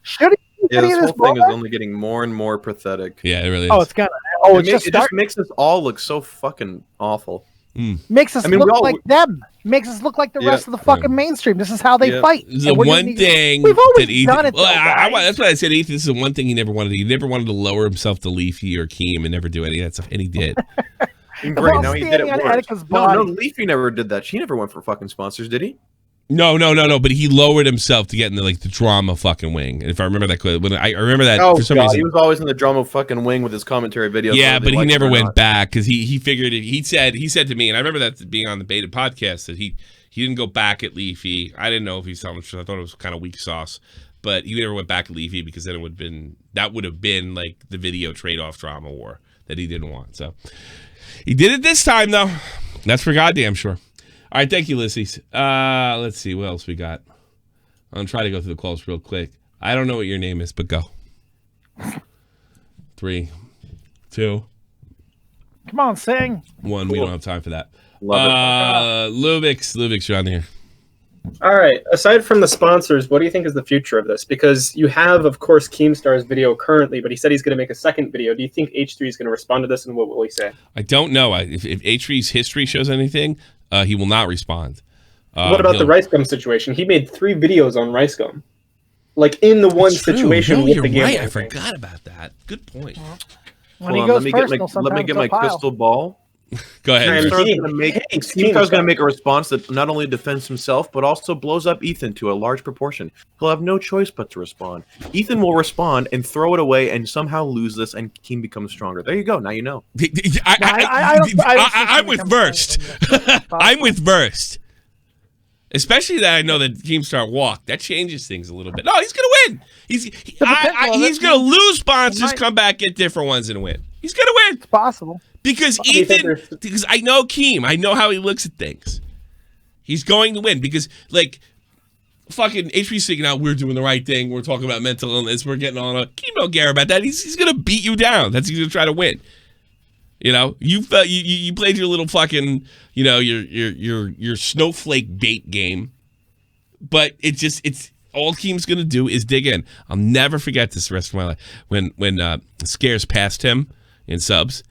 Yeah, this whole thing is only getting more and more pathetic. Yeah, it really is. Oh, it's gonna. Oh, it just makes us all look so fucking awful. Makes us look like them. Makes us look like the rest of the fucking mainstream. This is how they fight. The one thing we've always that Ethan, done it. That's what I said. Ethan, this is the one thing he never wanted to do. He never wanted to lower himself to Leafy or Keem and never do any of that stuff, and he did. Great, now he did it worse. No, Leafy never did that. She never went for fucking sponsors, did he? No. But he lowered himself to get in the drama fucking wing. If I remember that, I remember that Oh for some God, reason he was always in the drama fucking wing with his commentary videos. Yeah, but he never went back because he figured it. He said to me, and I remember that being on the Beta podcast, that he didn't go back at Leafy. I didn't know if he's selling shit. I thought it was kind of weak sauce, but he never went back at Leafy because then that would have been like the video trade-off drama war that he didn't want. So he did it this time though. That's for goddamn sure. All right, thank you, Ulysses. Let's see what else we got. I'm gonna try to go through the calls real quick. I don't know what your name is, but go. 3, 2, Come on, sing. 1. We don't have time for that. Love Lubix, you're on here. All right. Aside from the sponsors, what do you think is the future of this? Because you have, of course, Keemstar's video currently, but he said he's going to make a second video. Do you think H3 is going to respond to this, and what will he say? I don't know. If H3's history shows anything, he will not respond. What about the RiceGum situation? He made 3 videos on RiceGum. Like, in the one situation with the game. Right. I forgot about that. Good point. When he goes personal, let me get my crystal ball. Go ahead. Keemstar's going to make a response that not only defends himself, but also blows up Ethan to a large proportion. He'll have no choice but to respond. Ethan will respond and throw it away and somehow lose this, and Keem becomes stronger. There you go. Now you know. I'm with Verst. I'm with Verst. Especially that I know that Keemstar walked. That changes things a little bit. No, he's going to win. He's going to lose sponsors, come back, get different ones, and win. He's going to win. It's possible. Because because I know Keem. I know how he looks at things. He's going to win because, like, fucking H3 saying out, we're doing the right thing. We're talking about mental illness. We're getting on a Keem don't care about that. He's going to beat you down. That's he's going to try to win. You know, you played your little fucking, you know, your snowflake bait game, but it's all Keem's gonna do is dig in. I'll never forget this the rest of my life. When Scares passed him in subs,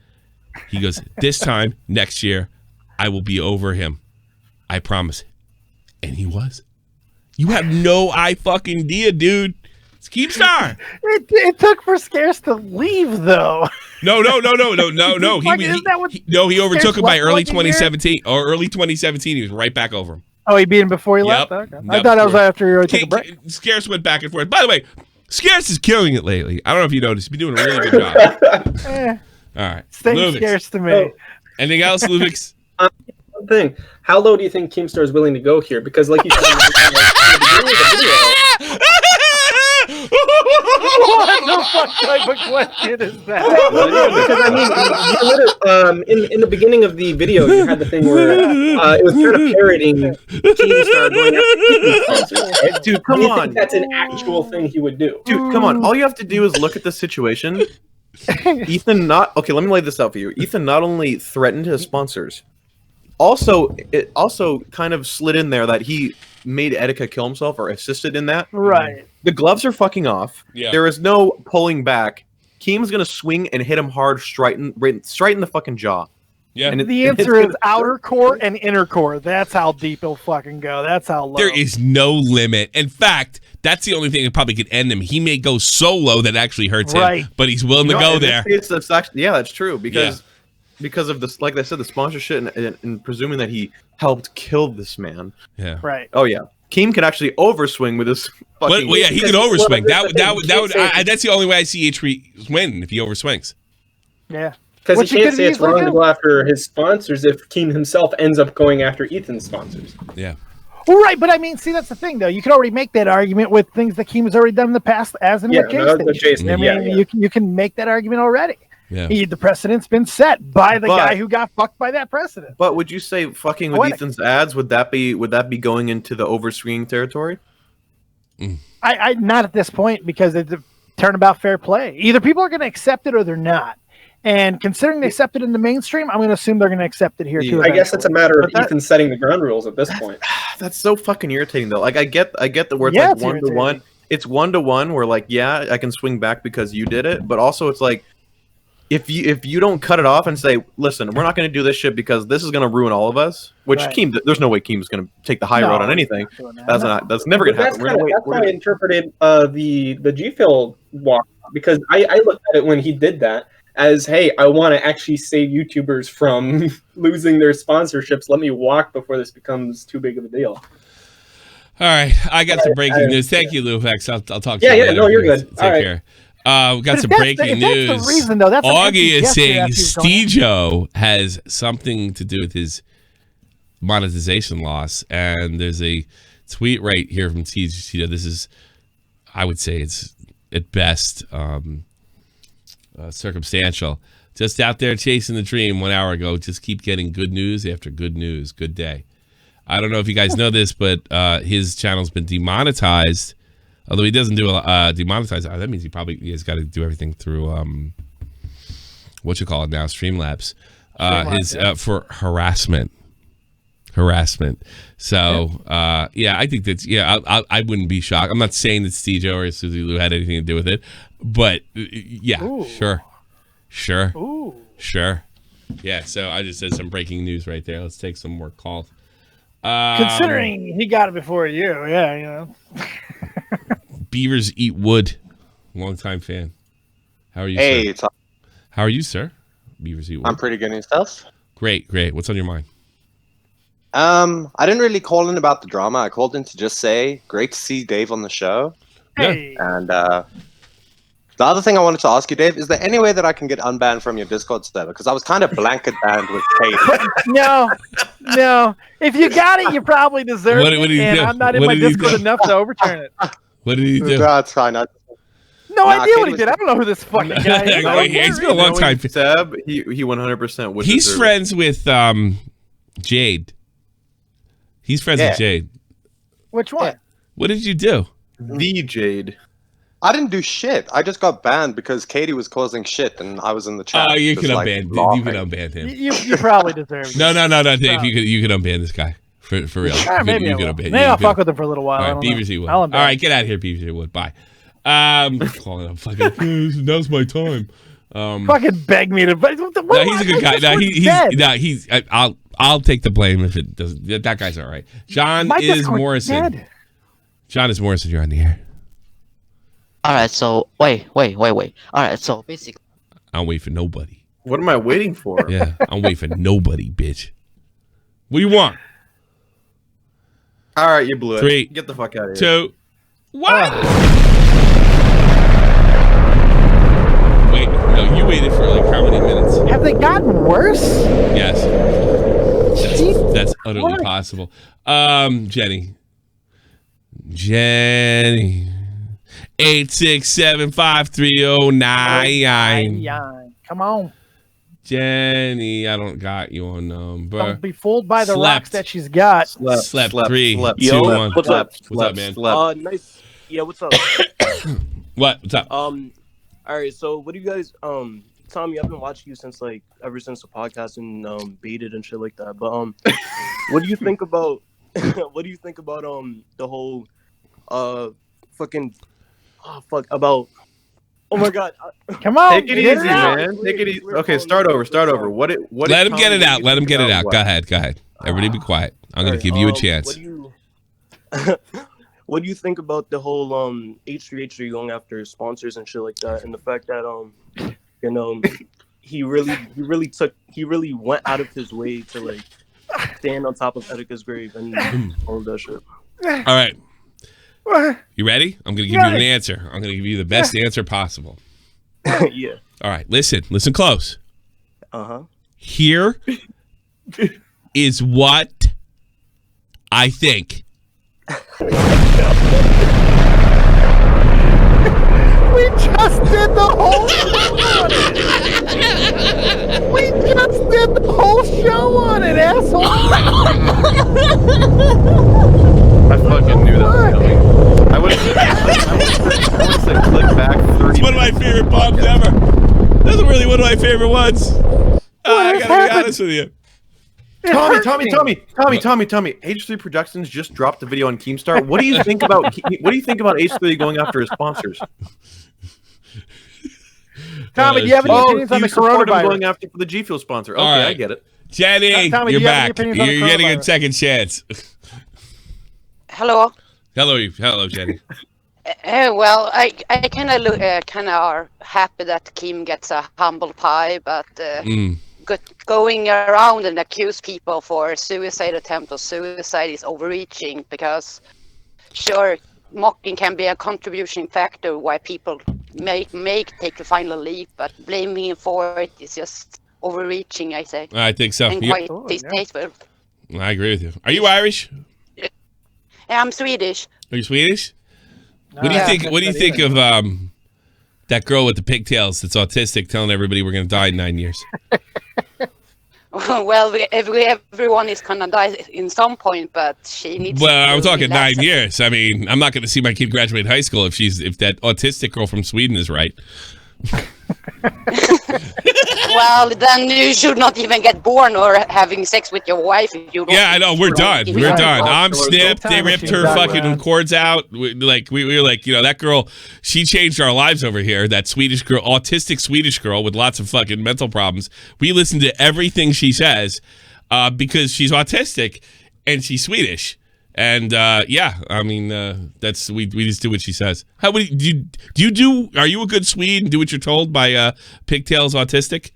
he goes, "This time next year, I will be over him. I promise." And he was. You have no fucking idea, dude. It's Keemstar. It took for Scares to leave though. No. He overtook him by early 2017 or early 2017. He was right back over him. Oh, he beat him before he left? Okay. I thought that was after he took a break. Scares went back and forth. By the way, Scares is killing it lately. I don't know if you noticed. He's been doing a really good job. All right. Stay Scares to me. Anything else, Lubix? One thing. How low do you think Keemstar is willing to go here? Because like you said in the beginning of the video, what the fuck type of question is that? Because I mean, in the beginning of the video, you had the thing where it was kind of parroting Keemstar going after sponsors. Right? Dude, come on. That's an actual thing he would do. Dude, come on. All you have to do is look at the situation. Ethan okay, let me lay this out for you. Ethan not only threatened his sponsors, it also kind of slid in there that he made Etika kill himself or assisted in that. Right. The gloves are fucking off. Yeah. There is no pulling back. Keem's gonna swing and hit him hard, straight in the fucking jaw. Yeah. And the answer is outer core and inner core. That's how deep he'll fucking go. That's how low. There is no limit. In fact, that's the only thing that probably could end him. He may go so low that actually hurts him, but he's willing to go there. That's true because of this, like I said, the sponsorship and presuming that he helped kill this man. Yeah. Right. Oh yeah. Keem can actually overswing with his fucking. Well, yeah, he can overswing. That's the only way I see H3 win if he overswings. Yeah. Because he can't say it's wrong to go after his sponsors if Keem himself ends up going after Ethan's sponsors. Yeah. Well, right, but I mean, see, that's the thing, though. You can already make that argument with things that Keem has already done in the past, as in the case. I mean, you can make that argument already. Yeah. The precedent's been set by the guy who got fucked by that precedent. But would you say fucking with Ethan's ads, would that be going into the overswinging territory? I not at this point, because it's a turnabout fair play. Either people are going to accept it or they're not. And considering they accept it in the mainstream, I'm going to assume they're going to accept it here too. I guess it's a matter of Ethan setting the ground rules at this point. That's so fucking irritating, though. Like I get the word like 1-to-1. It's 1-to-1 where like, yeah, I can swing back because you did it, but also it's like if you don't cut it off and say, listen, we're not going to do this shit because this is going to ruin all of us. Which Keem, there's no way Keem's going to take the high road on anything. That's never going to happen. That's how I interpreted the G Phil walk, because I looked at it when he did that as, hey, I want to actually save YouTubers from losing their sponsorships. Let me walk before this becomes too big of a deal. All right, I got some breaking news. Thank you, Lupex. I'll talk to you later. No, you're good. Take care. We got some breaking news. That's the reason, though. That's Augie is saying Steejo has something to do with his monetization loss, and there's a tweet right here from Steejo. This is, I would say, it's at best circumstantial. Just out there chasing the dream 1 hour ago. Just keep getting good news after good news. Good day. I don't know if you guys know this, but his channel's been demonetized. Although he doesn't do demonetize, that means he has got to do everything through what you call it now, Streamlabs. For harassment. So I think that's I wouldn't be shocked. I'm not saying that Steejo or Suzy Lou had anything to do with it, but Ooh. Sure. Ooh. Sure. Yeah. So I just said some breaking news right there. Let's take some more calls. Considering he got it before you, Beavers Eat Wood, longtime fan. How are you, Hey, sir? How are you, sir? Beavers Eat Wood. I'm pretty good in stuff. Great. What's on your mind? I didn't really call in about the drama. I called in to just say, great to see Dave on the show. Hey. And the other thing I wanted to ask you, Dave, is there any way that I can get unbanned from your Discord server? Because I was kind of blanket banned with Kate. No. If you got it, you probably deserve it. What did he and do? I'm not in my Discord enough to overturn it. What did he do? That's fine. No idea what he did. I don't know who this fucking guy is. He's been a long time. Seb, he 100% would. He's friends with Jade. He's friends with Jade. Which one? What did you do? The Jade. I didn't do shit. I just got banned because Katie was causing shit, and I was in the chat. Oh, you just, can like, unban. You can unban him. You probably deserve it. No, Dave. You could unban this guy for real. Maybe you could maybe I'll fuck with him for a little while. All right, Beavers Eat Wood. All right, get out of here, Beavers Eat Wood. Bye. Calling him fucking. Now's my time. Fucking beg me to. No, he's a good guy. I'll take the blame if it doesn't. That guy's all right. John is Morrison. John is Morrison. You're on the air. All right. So wait. All right. So basically, I'll wait for nobody. What am I waiting for? Yeah, I'm waiting for nobody, bitch. What do you want? All right, you blew it. 3, get the fuck out of here. 2, 1. Wait, no, you waited for like how many minutes? Have they gotten worse? Yes. That's utterly possible. Jenny. 867-530-99. Come on. Jenny, I don't got your number. Don't be fooled by the rocks that she's got. Slept 3, 2, 1. What's up? What's up, man? Nice. Yeah, what's up? What's up? All right. So, what do you guys? Tommy, I've been watching you since ever since the podcast and Baited and shit like that. But what do you think about? What do you think about the whole about? Oh my God! Come on, take it easy, man. Take it easy. Okay, start over. What? Let him get it out. Let him get it out. Go ahead. Everybody, be quiet. I'm gonna give you a chance. What do you think about the whole H3H3 going after sponsors and shit like that, and the fact that he really went out of his way to stand on top of Etika's grave and all of that shit. All right. You ready? I'm going to give you an answer. I'm going to give you the best answer possible. Yeah. All right. Listen close. Here is what I think. We just did the whole show on it. We just did the whole show on it, asshole. I fucking knew that was coming. I would have said click back 30 It's one of my favorite bombs ever. That's really one of my favorite ones. I gotta be honest with you. Tommy. H3 Productions just dropped the video on Keemstar. What do you think about H3 going after his sponsors? Tommy, do you have any opinions on the coronavirus? Going after for the G Fuel sponsor. Okay, right. I get it. Jenny, Tommy, you're do you have any back. opinions on the You're getting a coronavirus? second chance. hello. Hello, Jenny. Well, I kind of are happy that Kim gets a humble pie, but going around and accuse people for suicide attempt or suicide is overreaching because sure, mocking can be a contribution factor why people may take the final leap, but blaming him for it is just overreaching, I say. I think so. And quite distasteful. I agree with you. Are you Irish? I'm Swedish. Are you Swedish? What do you think? What do you think of that girl with the pigtails that's autistic telling everybody we're going to die in 9 years? Well, everyone is gonna die in some point, but she needs. Well, I'm talking 9 years. I mean, I'm not going to see my kid graduate high school if that autistic girl from Sweden is right. Well, then you should not even get born or having sex with your wife. If you don't. Yeah, I know. We're done. We're done. I'm snipped. They ripped her fucking cords out. We were like, that girl, she changed our lives over here. That Swedish girl, autistic Swedish girl with lots of fucking mental problems. We listen to everything she says because she's autistic and she's Swedish. And yeah, I mean, that's we just do what she says. How would you are you a good Swede and do what you're told by pigtails autistic?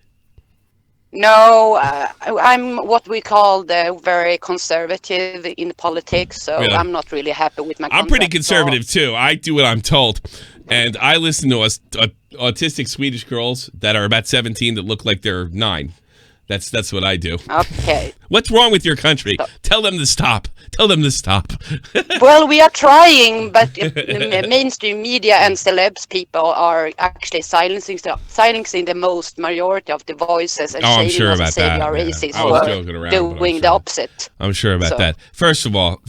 No, I'm what we call very conservative in politics, so Really? I'm not really happy with my. I'm pretty conservative too. I do what I'm told, and I listen to autistic Swedish girls that are about 17 that look like they're 9. That's what I do. Okay. What's wrong with your country? Tell them to stop. Tell them to stop. Well, we are trying, but mainstream media and celebs people are actually silencing the most majority of the voices and I'm shaming sure us and about saying that. are Yeah. racist I was for joking around, but I'm doing sure. the opposite. I'm sure about So- that. First of all,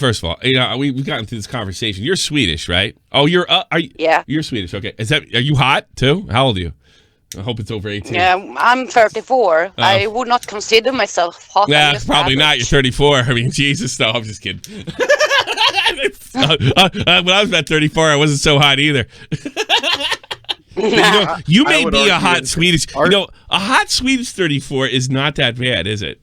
we've gotten to this conversation. You're Swedish, right? Oh, Yeah. You're Swedish. Okay. Are you hot too? How old are you? I hope it's over 18. Yeah, I'm 34. I would not consider myself hot. I'm Nah, just probably not. average. You're 34. I mean, Jesus, no, I'm just kidding. When I was about 34, I wasn't so hot either. But, you may be a hot Swedish. A hot Swedish 34 is not that bad, is it?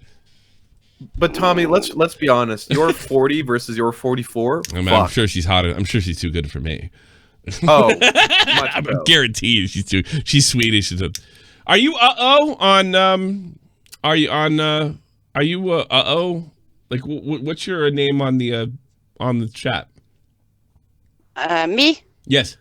But Tommy, let's be honest. You're 40 versus you're 44. I mean, I'm sure she's hotter. I'm sure she's too good for me. Oh, I guarantee you, she's Swedish. Are you on? Are you like what's your name on the chat? Me? Yes.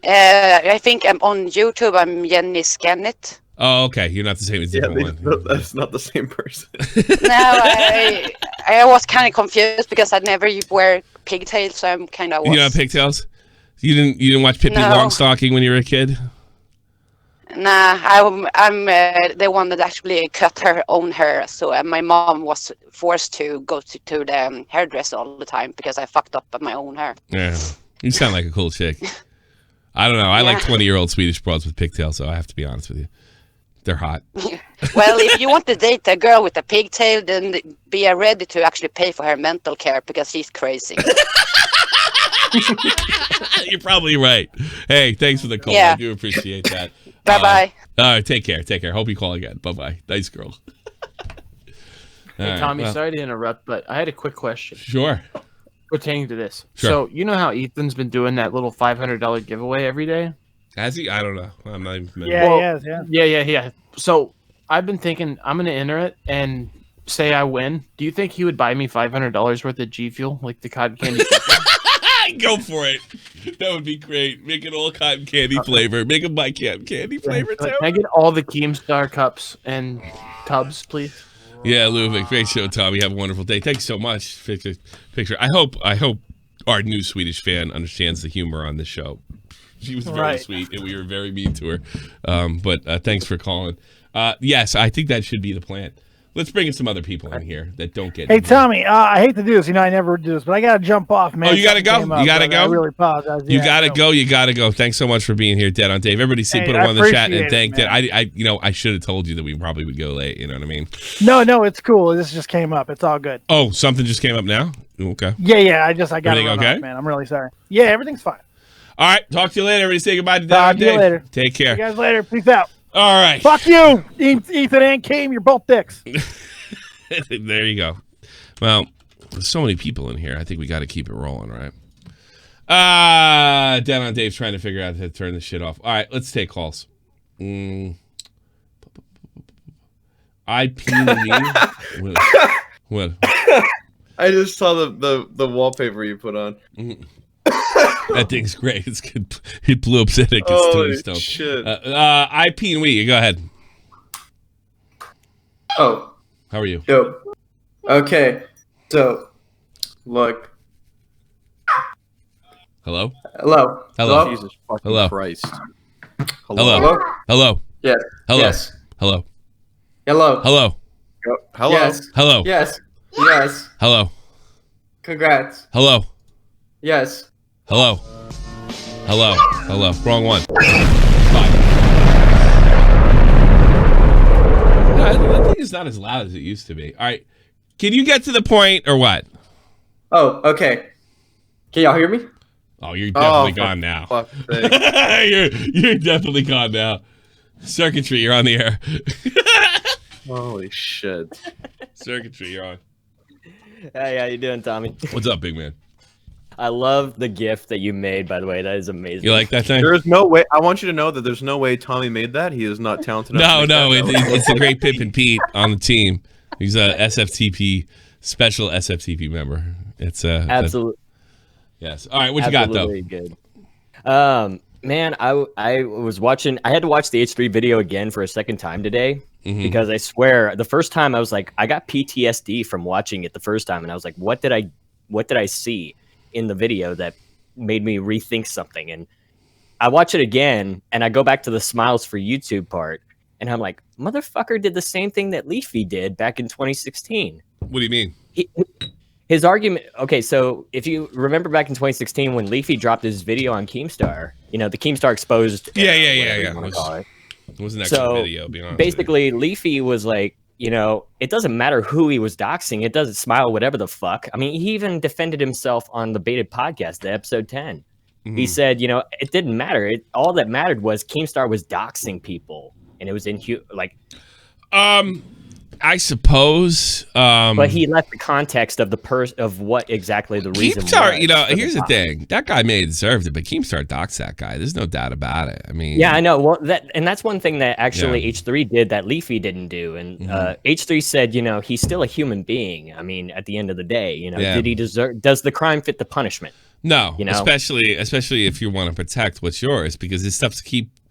I think I'm on YouTube. I'm Jenny Skennett. Oh, okay. You're not the same as the different one. That's not the same person. No, I was kind of confused because I never wear pigtails, so I'm kind of. You don't have pigtails? You didn't watch Pippi Longstocking when you were a kid? Nah, I'm the one that actually cut her own hair. So my mom was forced to go to the hairdresser all the time because I fucked up my own hair. Yeah, you sound like a cool chick. I don't know. I like 20-year-old Swedish broads with pigtails, so I have to be honest with you. They're hot. Well, if you want to date a girl with a pigtail, then be ready to actually pay for her mental care because she's crazy. You're probably right. Hey, thanks for the call. Yeah. I do appreciate that. Bye-bye. All right, take care. Hope you call again. Bye-bye. Nice girl. Hey, right, Tommy, well. sorry to interrupt, but I had a quick question. Sure. Pertaining to this. Sure. So, you know how Ethan's been doing that little $500 giveaway every day? Has he? I don't know. I'm not even familiar. Yeah, he has, yeah. Yeah. So, I've been thinking I'm going to enter it and say I win. Do you think he would buy me $500 worth of G Fuel, like the cotton candy? Go for it. That would be great. Make it all cotton candy flavor. Make him buy cotton candy flavor too. Can I get all the Keemstar cups and tubs, please? Yeah, Ludwig, great show, Tommy. Have a wonderful day. Thanks so much. Picture. I hope our new Swedish fan understands the humor on this show. She was very sweet, and we were very mean to her. But thanks for calling. Yes, I think that should be the plan. Let's bring in some other people in here that don't get. Hey, Tommy, I hate to do this. I never do this, but I got to jump off, man. Oh, you got to go? You got to go? I really apologize. You Yeah, got to go. You got to go. Thanks so much for being here, Dead on Dave. Everybody say put I him on the chat appreciate and thank it, that. man. I should have told you that we probably would go late. You know what I mean? No, it's cool. This just came up. It's all good. Oh, something just came up now? Okay. Yeah. I got Everything to run okay? off, man. I'm really sorry. Yeah, everything's fine. All right. Talk to you later. Everybody say goodbye to Dead Talk on to you Dave. later. Take care. See you guys later. Peace out. All right. Fuck you, Ethan and Keem. You're both dicks. There you go. Well, there's so many people in here. I think we got to keep it rolling, right? Down on Dave's trying to figure out how to turn this shit off. All right, let's take calls. IP me. What? I just saw the wallpaper you put on. That thing's great. It's good. It blew up Cynic. It's Holy Tombstone. shit. IP and we. Go ahead. Oh. How are you? Yo. Okay. So, look. Hello? Hello. Hello? Jesus fucking Hello? Christ. Hello? Hello? Hello? Yes. Hello? Yes. Hello? Hello. Hello? Hello? Yes. Hello? Yes. Yes. Hello? Congrats. Hello? Yes. Hello? Hello? Hello? Wrong one. That thing is not as loud as it used to be. All right. Can you get to the point or what? Oh, okay. Can y'all hear me? Oh, you're definitely gone now. You're definitely gone now. Circuitry, you're on the air. Holy shit. Circuitry, you're on. Hey, how you doing, Tommy? What's up, big man? I love the GIF that you made, by the way. That is amazing. You like that thing? There's no way. I want you to know that there's no way Tommy made that. He is not talented enough. No, it's a great Pip and Pete on the team. He's a SFTP, special SFTP member. It's absolutely. Yes. All right, what you got, though? Good. Man, I was watching. I had to watch the H3 video again for a second time today because I swear the first time I was like, I got PTSD from watching it the first time, and I was like, what did I see in the video that made me rethink something? And I watch it again, and I go back to the smiles for YouTube part, and I'm like, motherfucker did the same thing that Leafy did back in 2016. What do you mean? His argument, okay, so if you remember back in 2016 when Leafy dropped his video on Keemstar, you know, the Keemstar exposed. Yeah. It was an extra video, being honest. Basically, Leafy was like, you know, it doesn't matter who he was doxing. It doesn't smile, whatever the fuck. I mean, he even defended himself on the Baited podcast, the episode 10. He said, you know, it didn't matter. All that mattered was Keemstar was doxing people, and it was I suppose. But he left the context of of what exactly the reason Keemstar, was. you know, here's the thing. That guy may have deserved it, but Keemstar doxed that guy. There's no doubt about it. I mean, yeah, I know. Well, that's one thing that actually H3 did that Leafy didn't do. And H3 said, you know, he's still a human being. I mean, at the end of the day, you know, did he deserve? Does the crime fit the punishment? No, you know? especially if you want to protect what's yours, because this stuff's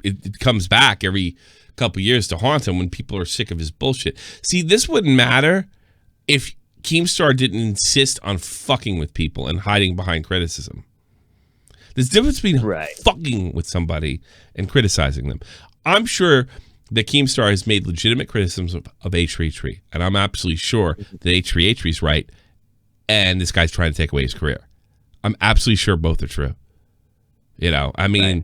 it comes back every couple years to haunt him when people are sick of his bullshit. See, this wouldn't matter if Keemstar didn't insist on fucking with people and hiding behind criticism. There's a difference between fucking with somebody and criticizing them. I'm sure that Keemstar has made legitimate criticisms of H3H3, and I'm absolutely sure that H3H3 is right, and this guy's trying to take away his career. I'm absolutely sure both are true. You know, I mean,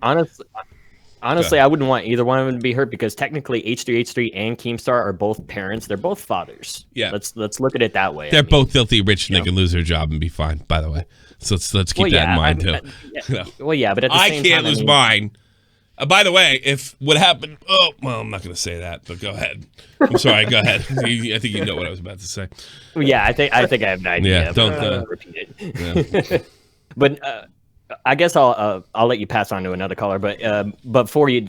Honestly, I wouldn't want either one of them to be hurt because technically H3H3 and Keemstar are both parents. They're both fathers. Yeah. Let's look at it that way. They're both filthy rich and they can lose their job and be fine, by the way. So let's keep that in mind, too. Well, yeah, but at the same time, I can't lose mine. By the way, if what happened... Oh, well, I'm not going to say that, but go ahead. I'm sorry, go ahead. I think you know what I was about to say. Well, yeah, I think I have an idea. Yeah, don't repeat it. Yeah. But... I guess I'll let you pass on to another caller, but for you,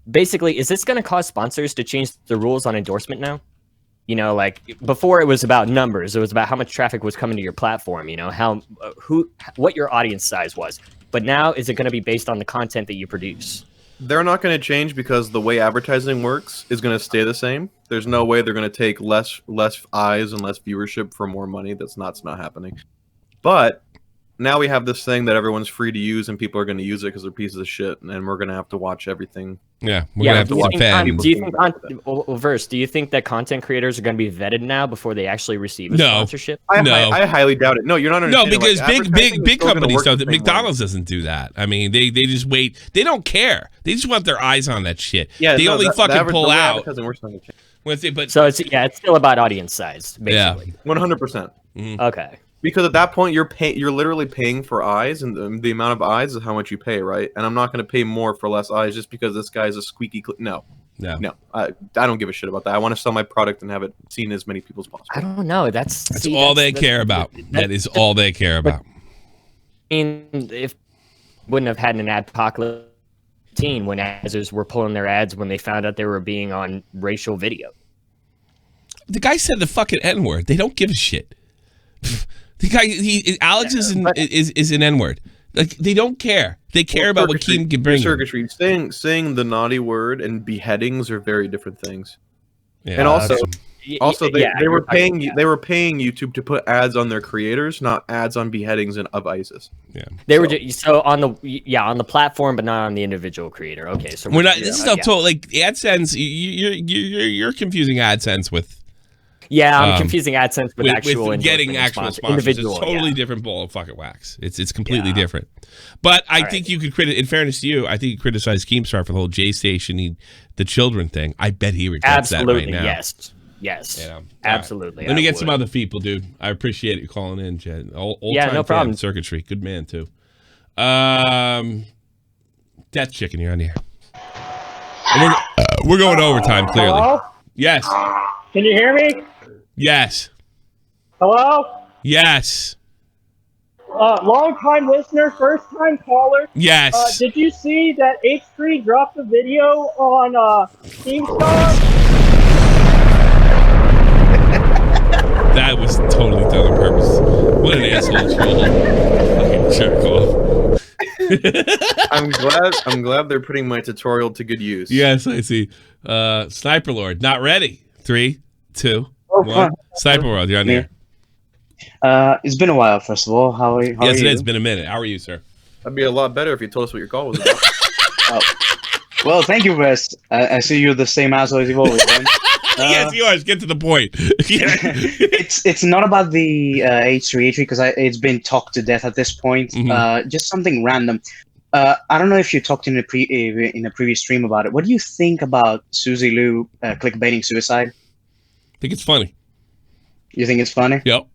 basically, is this going to cause sponsors to change the rules on endorsement now? You know, like before it was about numbers, it was about how much traffic was coming to your platform. You know, what your audience size was. But now, is it going to be based on the content that you produce? They're not going to change because the way advertising works is going to stay the same. There's no way they're going to take less eyes and less viewership for more money. That's not happening. But now we have this thing that everyone's free to use, and people are going to use it because they're pieces of shit, and we're going to have to watch everything. Yeah, we're going to have to watch do you think, Verse, do you think that content creators are going to be vetted now before they actually receive a sponsorship? I highly doubt it. No, you're not understanding. No, because like, big companies don't. McDonald's doesn't do that. I mean, they just wait. They don't care. They just want their eyes on that shit. Yeah, they only fucking pull out. So it's still about audience size, basically. Yeah, 100%. Okay. Because at that point, you're literally paying for eyes, and the amount of eyes is how much you pay, right? And I'm not going to pay more for less eyes just because this guy's a squeaky. No. I don't give a shit about that. I want to sell my product and have it seen as many people as possible. I don't know. That's all they care about. That is all they care about. I mean, if wouldn't have had an apocalypse when advertisers were pulling their ads when they found out they were being on racial video. The guy said the fucking N-word. They don't give a shit. The guy, Alex is an N-word. Like, they don't care. They care about what Keem can bring. Circuitry. Saying the naughty word and beheadings are very different things. Yeah, and also they were paying YouTube to put ads on their creators, not ads on beheadings of ISIS. Yeah, they were on the platform, but not on the individual creator. Okay, so we're not. This is stuff told like AdSense. You're confusing AdSense with. Yeah, I'm confusing AdSense with actual getting actual sponsors. It's a totally different ball of fucking wax. It's completely different. But I think you could in fairness to you, I think you criticize Keemstar for the whole J Station, the children thing. I bet he regrets that right now. Yes. You know? Absolutely. Let me get some other people, dude. I appreciate you calling in, Jed. Old time no problem. Circuitry. Good man, too. Death Chicken, you're on the air. And we're going overtime, clearly. Hello? Yes. Can you hear me? Yes. Hello? Yes. Long time listener, first time caller. Yes. Did you see that H3 dropped a video on Keemstar? That was totally done on purpose. What an asshole troll. Fucking jerk off. I'm glad they're putting my tutorial to good use. Yes, I see. Sniper Lord, not ready. 3, 2, 1. Sniper Lord, you're on the air. It's been a while, first of all. How are you? Yes, it has been a minute. How are you, sir? That'd be a lot better if you told us what your call was about. Well, thank you, Wes. I see you're the same asshole as you've always been. Yes, you are. Get to the point. It's not about the H3H3 because it's been talked to death at this point. Just something random. I don't know if you talked in a previous stream about it. What do you think about Suzy Lou clickbaiting suicide? I think it's funny. You think it's funny? Yep.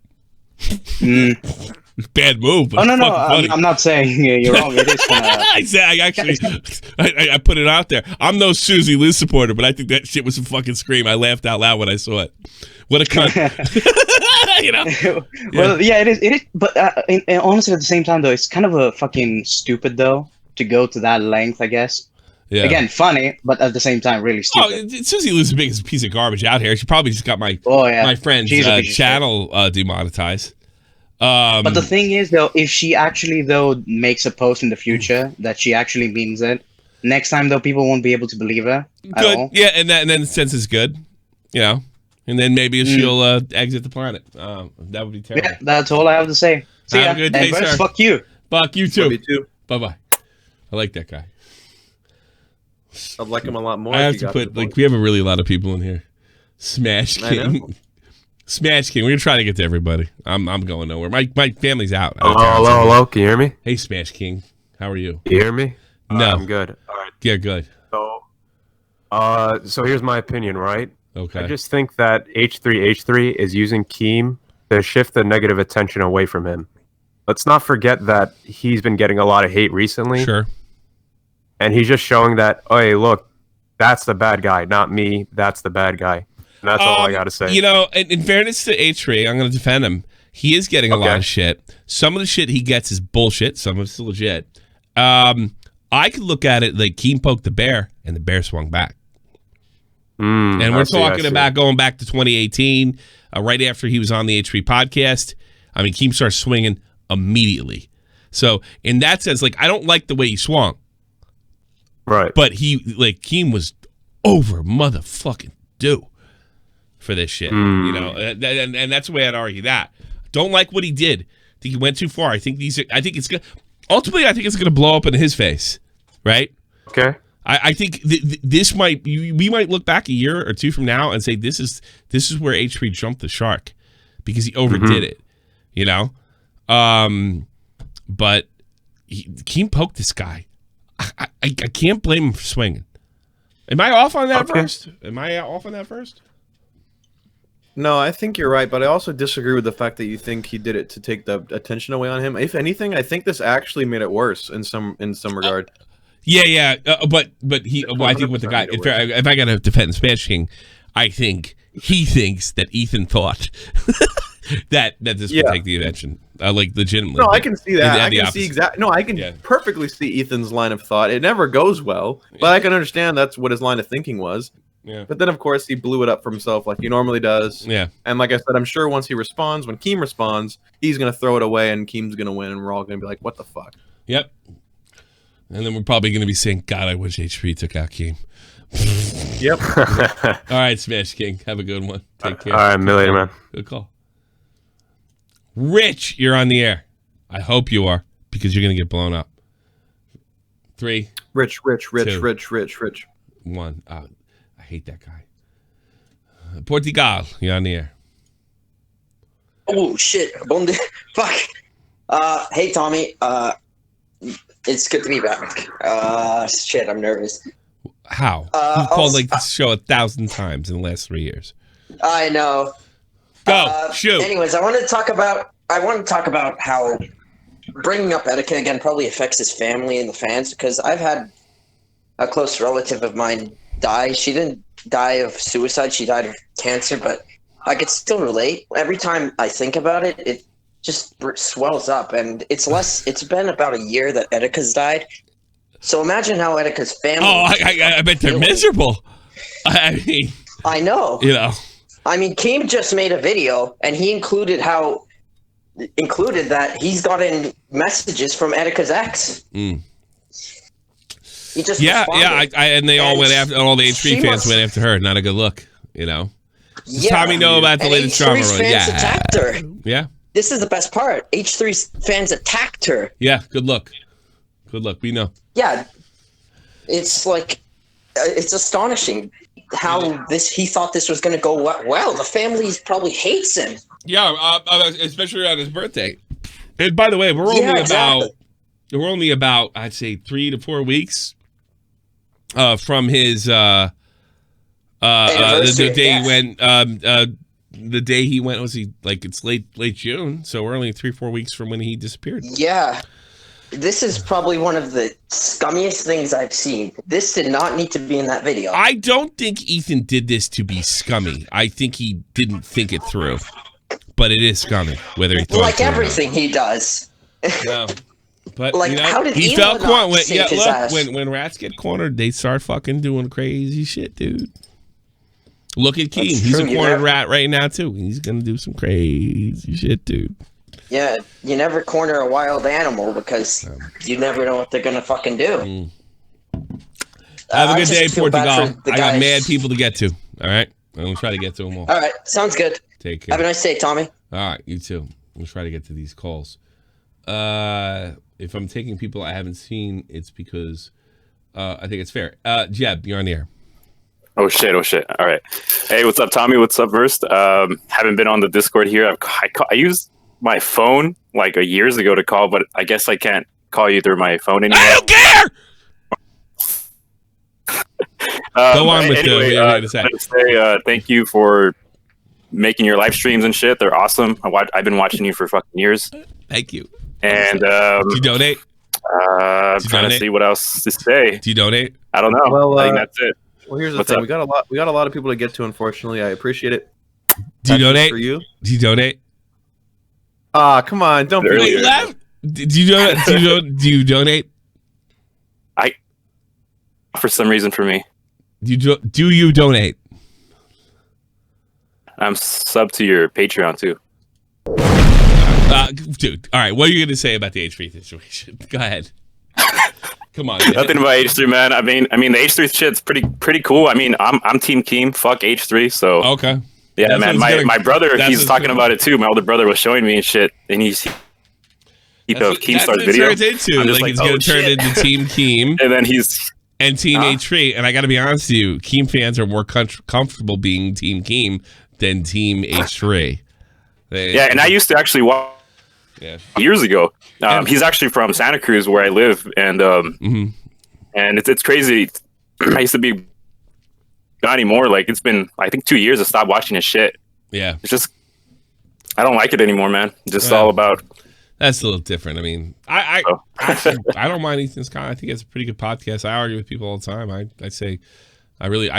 Bad move. But no. Funny. I'm not saying you're wrong. It is kind of. I put it out there. I'm no Suzy Liz supporter, but I think that shit was a fucking scream. I laughed out loud when I saw it. What a cunt. You know? Well, yeah, it is. But honestly, at the same time, though, it's kind of a fucking stupid, though, to go to that length, I guess. Yeah. Again, funny, but at the same time, really stupid. Oh, Suzy Lou's the biggest piece of garbage out here. She probably just got my friend's channel demonetized. But the thing is, though, if she actually, though, makes a post in the future that she actually means it, next time, though, people won't be able to believe her at all. Yeah, and then the sense is good, you know, and then maybe she'll exit the planet. That would be terrible. Yeah, that's all I have to say. See Have a good day, sir. Fuck you. Fuck you too. Love you too. Bye-bye. I like that guy. I'd like him a lot more. I have to put, like, we have a lot of people in here. Smash King. Smash King. We're going to try to get to everybody. I'm going nowhere. My family's out. Hello. Can you hear me? Hey, Smash King. How are you? You hear me? No. I'm good. All right. Yeah, good. So here's my opinion, right? Okay. I just think that H3H3 is using Keem to shift the negative attention away from him. Let's not forget that he's been getting a lot of hate recently. Sure. And he's just showing that, oh, hey, look, that's the bad guy, not me. That's the bad guy. And that's all I got to say. You know, in fairness to H3, I'm going to defend him. He is getting a lot of shit. Some of the shit he gets is bullshit. Some of it's legit. I could look at it like Keem poked the bear, and the bear swung back. And we're talking about going back to 2018, right after he was on the H3 podcast. I mean, Keem starts swinging immediately. So in that sense, like, I don't like the way he swung. Right. But Keem was over motherfucking due for this shit. You know, and that's the way I'd argue that. Don't like what he did. I think he went too far. I think it's gonna blow up in his face. Right? Okay. I think this we might look back a year or two from now and say this is where H3 jumped the shark because he overdid it. You know? But Keem poked this guy. I can't blame him for swinging. Am I off on that first? No, I think you're right, but I also disagree with the fact that you think he did it to take the attention away on him. If anything, I think this actually made it worse in some regard. Yeah. But he. Well, I think with the guy, if I got to defend Smash King, I think he thinks that Ethan thought that this would take the attention, like legitimately. No, I can see that. I can see exactly. No, I can perfectly see Ethan's line of thought. It never goes well, but I can understand that's what his line of thinking was. Yeah. But then, of course, he blew it up for himself like he normally does. Yeah. And like I said, I'm sure once he responds, when Keem responds, he's going to throw it away and Keem's going to win. And we're all going to be like, what the fuck? Yep. And then we're probably going to be saying, God, I wish H3 took out Keem. Yep. All right, Smash King. Have a good one. Take care. All right, later, man. Good call. Rich, you're on the air. I hope you are, because you're going to get blown up. 3. Rich. 2, 1. I hate that guy. Portugal, you're on the air. Oh shit! Fuck. Hey Tommy. It's good to be back. Shit, I'm nervous. How? You've called like this show 1,000 times in the last 3 years. I know. Go shoot. Anyways, I want to talk about how bringing up Etika again probably affects his family and the fans, because I've had a close relative of mine die. She didn't die of suicide. She died of cancer, but I could still relate. Every time I think about it, it just swells up, and it's been about a year that Etika's died. So imagine how Etika's family. Oh, I bet they're miserable. I mean, I know. You know. I mean, Keem just made a video, and he included that he's gotten messages from Etika's ex. Mm. He just responded. And they all went after, all the H3 fans went after her. Not a good look, you know. Does Tommy know about the latest drama? H3's fans attacked her. Yeah. This is the best part. H3's fans attacked her. Yeah, good luck. Good luck. We know. Yeah. It's like, it's astonishing how he thought this was going to go well. The family probably hates him. Yeah, especially on his birthday. And by the way, we're only about I'd say 3 to 4 weeks from his the day he went the day he went, was he like, it's late June, so we're only 3-4 weeks from when he disappeared. Yeah. This is probably one of the scummiest things I've seen. This did not need to be in that video. I don't think Ethan did this to be scummy. I think he didn't think it through. But it is scummy, whether he thought like everything he does. Yeah. But like, you know, how did he Elon felt cornered. save his ass? When rats get cornered, they start fucking doing crazy shit, dude. Look at Keem. He's a cornered rat right now too. He's gonna do some crazy shit, dude. Yeah, you never corner a wild animal because you never know what they're gonna fucking do. Have a good day, Portugal. I got guys. mad people to get to. All right, I'm gonna try to get to them all. All right, sounds good. Take care. Have a nice day, Tommy. All right, you too. We'll try to get to these calls. If I'm taking people I haven't seen, it's because I think it's fair. Jeb, you're on the air. Oh shit! All right. Hey, what's up, Tommy? What's up, Verst? Haven't been on the Discord here. I used my phone like years ago to call, but I guess I can't call you through my phone anymore. I don't care. Go on with anyway, what you're going to say. Thank you for making your live streams and shit. They're awesome. I've been watching you for fucking years. Thank you. And do you donate? I'm trying to see what else to say. Do you donate? I don't know. Well, I think that's it. Well, here's the What's thing. up? We got a lot of people to get to. Unfortunately, I appreciate it. Do you donate? For you? Do you donate? Come on, don't be Wait, left. Do you donate? Do you donate? For some reason, for me, do you donate? I'm sub to your Patreon too. Dude, all right. What are you going to say about the H3 situation? Go ahead. Come on. Nothing about H3, man. I mean, the H3 shit's pretty cool. I mean, I'm Team Keem. Fuck H3. So okay. Yeah, That's man. My brother, he's talking gonna... about it too. My older brother was showing me and shit, and he's Keemstar's video. That's what it turns into. Like it's going to turn into Team Keem, and then he's Team H3. And I got to be honest with you, Keem fans are more comfortable being Team Keem than Team H3. Yeah, and I used to actually watch years ago. He's actually from Santa Cruz, where I live, and and it's crazy. I used to be not anymore. Like it's been, I think, 2 years I stopped watching his shit. Yeah, it's just I don't like it anymore, man. It's just all about. That's a little different. I mean, I don't mind Ethan's comment. I think it's a pretty good podcast. I argue with people all the time. I say, I really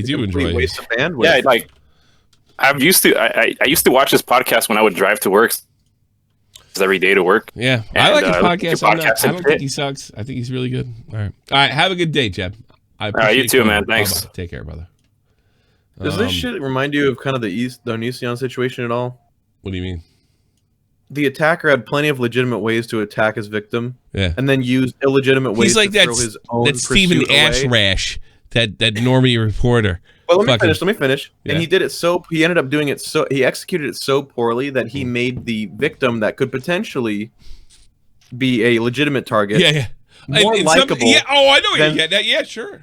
do enjoy it. Waste of bandwidth. Yeah, like I used to watch this podcast when I would drive to work every day to work. Yeah, I like his podcast. I don't think he sucks. I think he's really good. All right. Have a good day, Jeb. I appreciate you too, man. Thanks. Bye-bye. Take care, brother. Does this shit remind you of kind of the Onision situation at all? What do you mean? The attacker had plenty of legitimate ways to attack his victim, and then used illegitimate ways He's like to throw his own that Stephen pursuit away. Ashrash, that normie reporter. Well, let me finish. Yeah. And he did it he ended up doing it he executed it so poorly that he made the victim that could potentially be a legitimate target more likable. I know what you're getting at. Yeah, sure.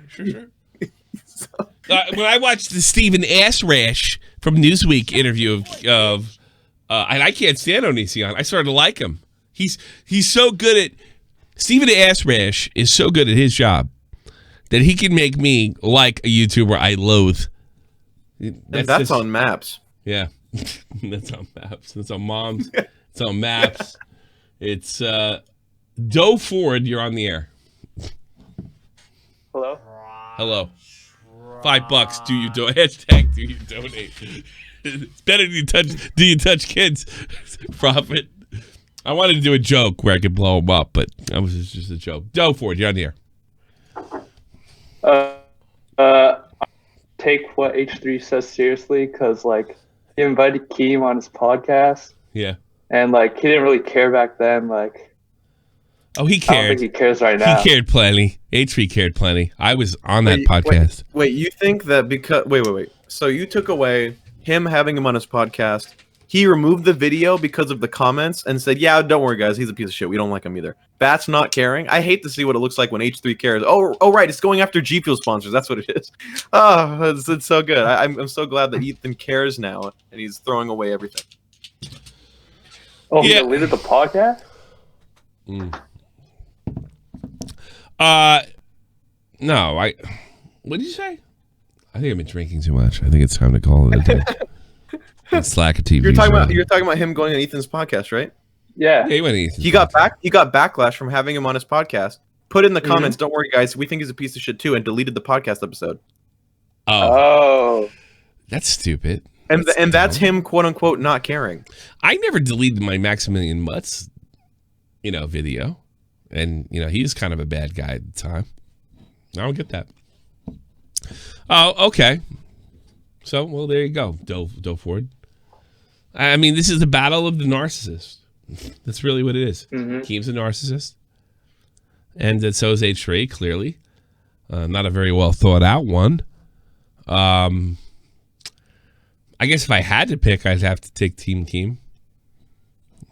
When I watched the Stephen Ashrash from Newsweek interview of and I can't stand Onision, I started to like him. He's so good at Stephen Ashrash is so good at his job that he can make me like a YouTuber I loathe. That's on Maps. Yeah, that's on Maps. That's on Moms. It's on Maps. It's Doe Ford. You're on the air. Hello. Hello. $5. Do you hashtag do you donate? It's better do you touch kids? Profit. I wanted to do a joke where I could blow them up, but that was just a joke. Doe Ford, you're on the air. Take what H3 says seriously, because like he invited Keem on his podcast. Yeah. And like he didn't really care back then. Like, oh, he cared. I don't think he cares right now. He cared plenty. H3 cared plenty. I was on that podcast. Wait, you think that because wait. So you took away him having him on his podcast. He removed the video because of the comments and said, "Yeah, don't worry, guys. He's a piece of shit. We don't like him either." That's not caring. I hate to see what it looks like when H3 cares. Oh, right. It's going after G Fuel sponsors. That's what it is. Oh, it's so good. I'm so glad that Ethan cares now and he's throwing away everything. Oh, he deleted the podcast? No. What did you say? I think I've been drinking too much. I think it's time to call it a day. Slack of TV. You're talking about him going on Ethan's podcast, right? Yeah. He went Ethan's He got backlash from having him on his podcast. Put in the comments, "Don't worry, guys. We think he's a piece of shit too," and deleted the podcast episode. Oh. That's stupid. And that's him, quote unquote, not caring. I never deleted my Maximilian Mutz, video, and he was kind of a bad guy at the time. I don't get that. Oh, okay. So, well, there you go, Doe Ford. I mean, this is the battle of the narcissist. That's really what it is. Keem's a narcissist, and so is H3. Clearly, not a very well thought out one. I guess if I had to pick, I'd have to take Team Keem,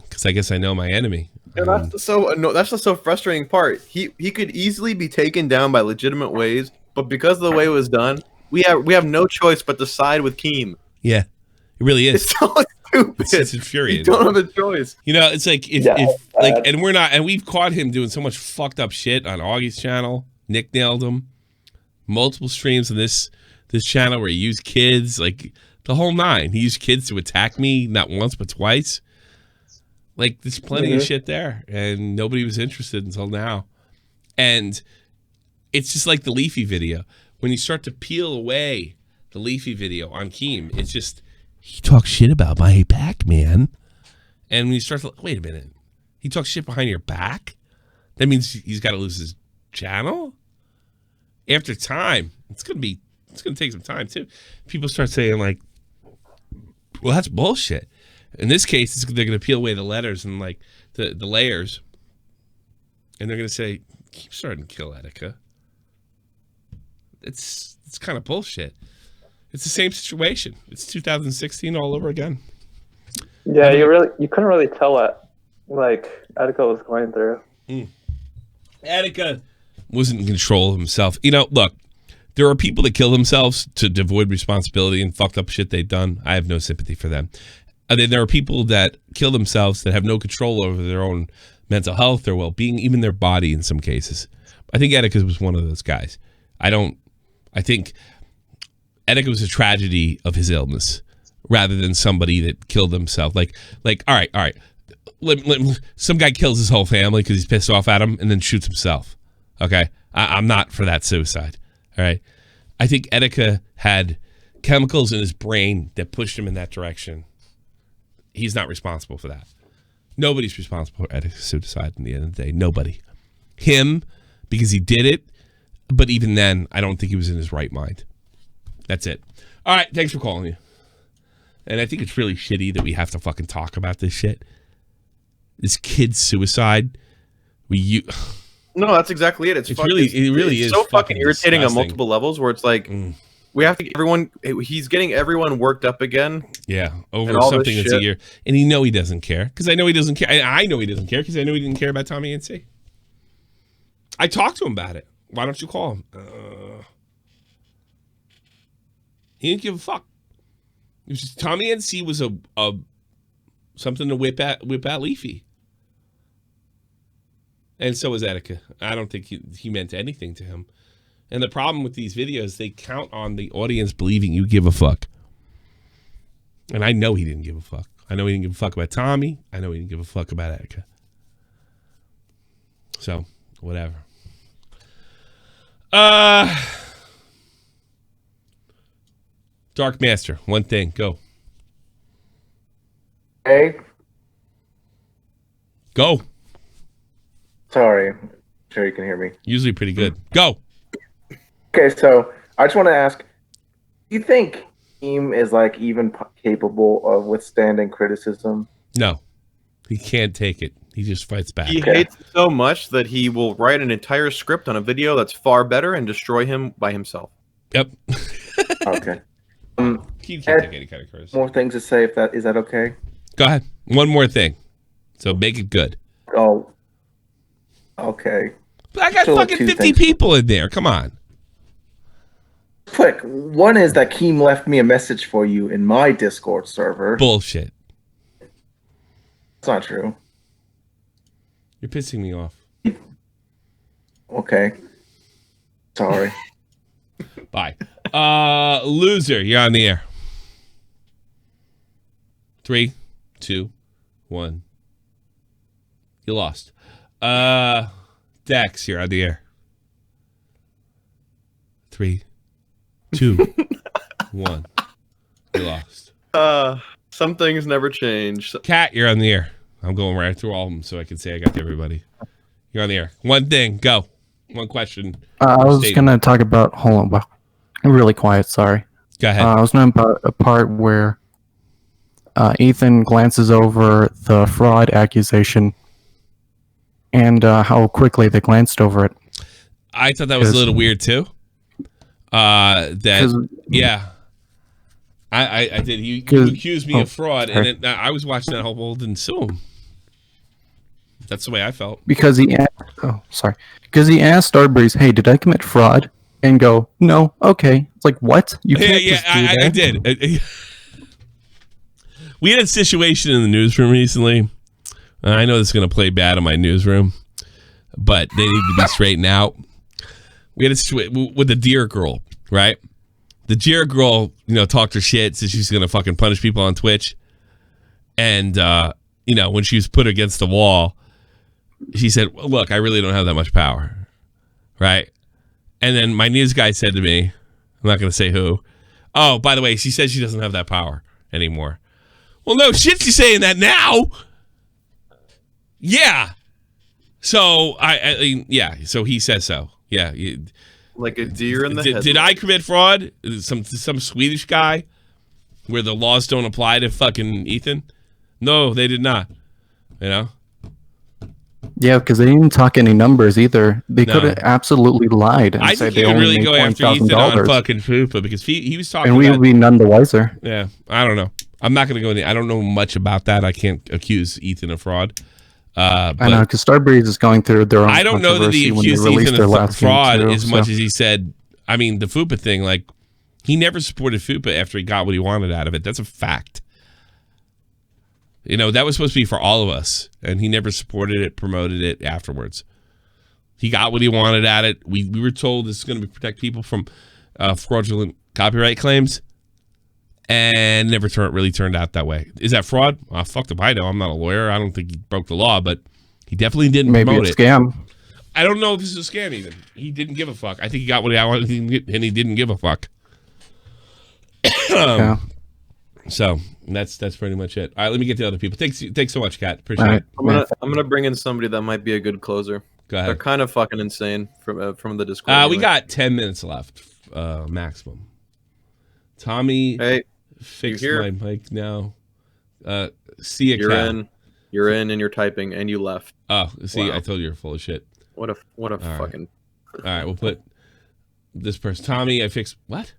because I guess I know my enemy. And that's the so frustrating part. He could easily be taken down by legitimate ways, but because of the way it was done, we have no choice but to side with Keem. Yeah, it really is. It's so stupid. It's infuriating. You don't have a choice. It's like and we're not, and we've caught him doing so much fucked up shit on Augie's channel. Nick nailed him. Multiple streams on this channel where he used kids, like the whole nine. He used kids to attack me, not once but twice. Like, there's plenty of shit there, and nobody was interested until now. And it's just like the Leafy video. When you start to peel away the Leafy video on Keem, it's just, he talks shit about my back, man. And when you start to, wait a minute, he talks shit behind your back? That means he's got to lose his channel? After time, it's going to take some time, too. People start saying, like, well, that's bullshit. In this case, they're going to peel away the letters and like the layers, and they're going to say, "Keemstar didn't kill Etika." It's kind of bullshit. It's the same situation. It's 2016 all over again. Yeah, you couldn't really tell what like Etika was going through. Etika wasn't in control of himself. Look, there are people that kill themselves to avoid responsibility and fucked up shit they've done. I have no sympathy for them. There are people that kill themselves that have no control over their own mental health, their well-being, even their body in some cases. I think Etika was one of those guys. I think Etika was a tragedy of his illness rather than somebody that killed himself. Like, all right. Some guy kills his whole family because he's pissed off at him and then shoots himself. Okay? I'm not for that suicide. All right? I think Etika had chemicals in his brain that pushed him in that direction. He's not responsible for that. Nobody's responsible for Etika's suicide in the end of the day. Nobody. Him, because he did it, but even then, I don't think he was in his right mind. That's it. All right, thanks for calling me. And I think it's really shitty that we have to fucking talk about this shit. This kid's suicide. No, that's exactly it. It's really is so fucking irritating disgusting. on multiple levels. Where it's like we have to get everyone. He's getting everyone worked up again. Yeah, over and all something this that's a shit. year, and he doesn't care because I know he doesn't care. I know he doesn't care because I know he didn't care about Tommy NC. I talked to him about it. Why don't you call him? He didn't give a fuck. It was just, Tommy NC was a something to whip at Leafy. And so was Etika. I don't think he meant anything to him. And the problem with these videos, they count on the audience believing you give a fuck. And I know he didn't give a fuck. I know he didn't give a fuck about Tommy. I know he didn't give a fuck about Etika. So, whatever. Dark Master, one thing, go. Hey. Go. Sorry. I'm sure you can hear me. Usually pretty good. Go. Okay, so I just want to ask, do you think Keem is like even capable of withstanding criticism? No. He can't take it. He just fights back. He hates it so much that he will write an entire script on a video that's far better and destroy him by himself. Yep. Okay. He can't take any kind of criticism. More things to say. Is that okay? Go ahead. One more thing. So make it good. Oh. Okay. But I got So, fucking two 50 things. people in there. Come on. Quick. One is that Keem left me a message for you in my Discord server. Bullshit. It's not true. You're pissing me off. Okay. Sorry. Bye. Loser, you're on the air. 3, 2, 1. You lost. Dex, you're on the air. 3, 2, 1. You lost. Some things never change. Kat, you're on the air. I'm going right through all of them so I can say I got to everybody. You're on the air. One thing, go. One question. I was Statement. going to talk about, hold on, wow. I'm really quiet, sorry. Go ahead. I was going to talk about a part where Ethan glances over the fraud accusation and how quickly they glanced over it. I thought that was a little weird too. Yeah. I did. You accused me of fraud, and then I was watching that whole world and sue him. That's the way I felt. Because he asked Starbreeze, hey, did I commit fraud? And go, no, okay. It's like, what? You can't just do that. I did. We had a situation in the newsroom recently. I know this is going to play bad in my newsroom, but they need to be straightened out. We had a situation with the Deer Girl, right? The Deer Girl, talked her shit, said she's going to fucking punish people on Twitch. And, when she was put against the wall, she said, well, look, I really don't have that much power, right? And then my news guy said to me, I'm not going to say who, oh, by the way, she said she doesn't have that power anymore. Well, no shit, she's saying that now. Yeah. So, so he says so. Yeah. Like a deer in the headlights. Did I commit fraud? Some Swedish guy where the laws don't apply to fucking Ethan? No, they did not. Yeah, because they didn't talk any numbers either. They could have absolutely lied and I said think they he would only really made go after Ethan $20,000. on fucking Fupa because he was talking And we about, would be none the wiser. Yeah, I don't know. I'm not going to go into. I don't know much about that. I can't accuse Ethan of fraud. I know, because Starbreeze is going through their own I don't know that he controversy when they accused released their Ethan of last game, fraud too, as much so. as he said. I mean, the Fupa thing, like he never supported Fupa after he got what he wanted out of it. That's a fact. That was supposed to be for all of us, and he never supported it, promoted it afterwards. He got what he wanted at it. We were told this is going to protect people from fraudulent copyright claims, and never really turned out that way. Is that fraud? Fuck if I know. I'm not a lawyer. I don't think he broke the law, but he definitely didn't Maybe promote a it. scam. I don't know if this is a scam even. He didn't give a fuck. I think he got what he wanted, and he didn't give a fuck. Yeah. So that's pretty much it. All right, let me get to other people. Thanks so much, Kat. Appreciate it. I'm gonna bring in somebody that might be a good closer. Go ahead. They're kind of fucking insane from the Discord. We got 10 minutes left, maximum. Tommy, hey, fix you my mic now. See a You're cat. in. You're in, and you're typing, and you left. Oh, see, Wow. I told you you're full of shit. What a All fucking. All right, we'll put this person. Tommy, I fixed what?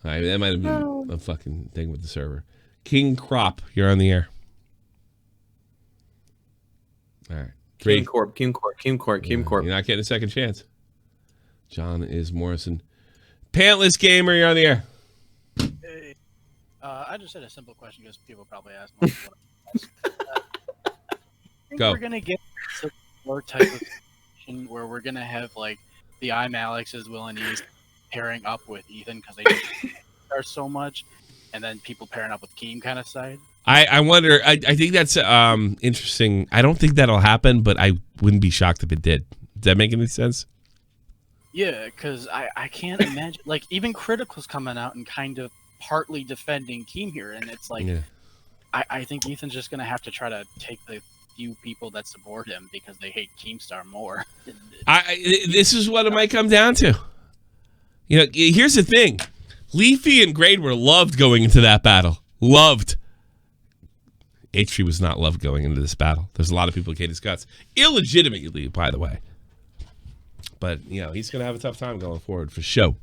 All right, that might have been a fucking thing with the server. King Crop, you're on the air. All right. King Corp. You're not getting a second chance. John is Morrison. Pantless Gamer, you're on the air. Hey, I just had a simple question because people probably ask me. I think Go. we're gonna get more type of situation where we're gonna have like the I'm Alex's, Will and E's pairing up with Ethan because they are so much, and then people pairing up with Keem kind of side. I wonder. I think that's interesting. I don't think that'll happen, but I wouldn't be shocked if it did. Does that make any sense? Yeah, because I can't imagine like even Critical's coming out and kind of partly defending Keem here, and it's like I think Ethan's just gonna have to try to take the few people that support him because they hate Keemstar more. This is what it might come down to. You know, here's the thing: Leafy and Grade were loved going into that battle. Loved. H3 was not loved going into this battle. There's a lot of people who hate his guts, illegitimately, by the way. But you know, he's gonna have a tough time going forward for show.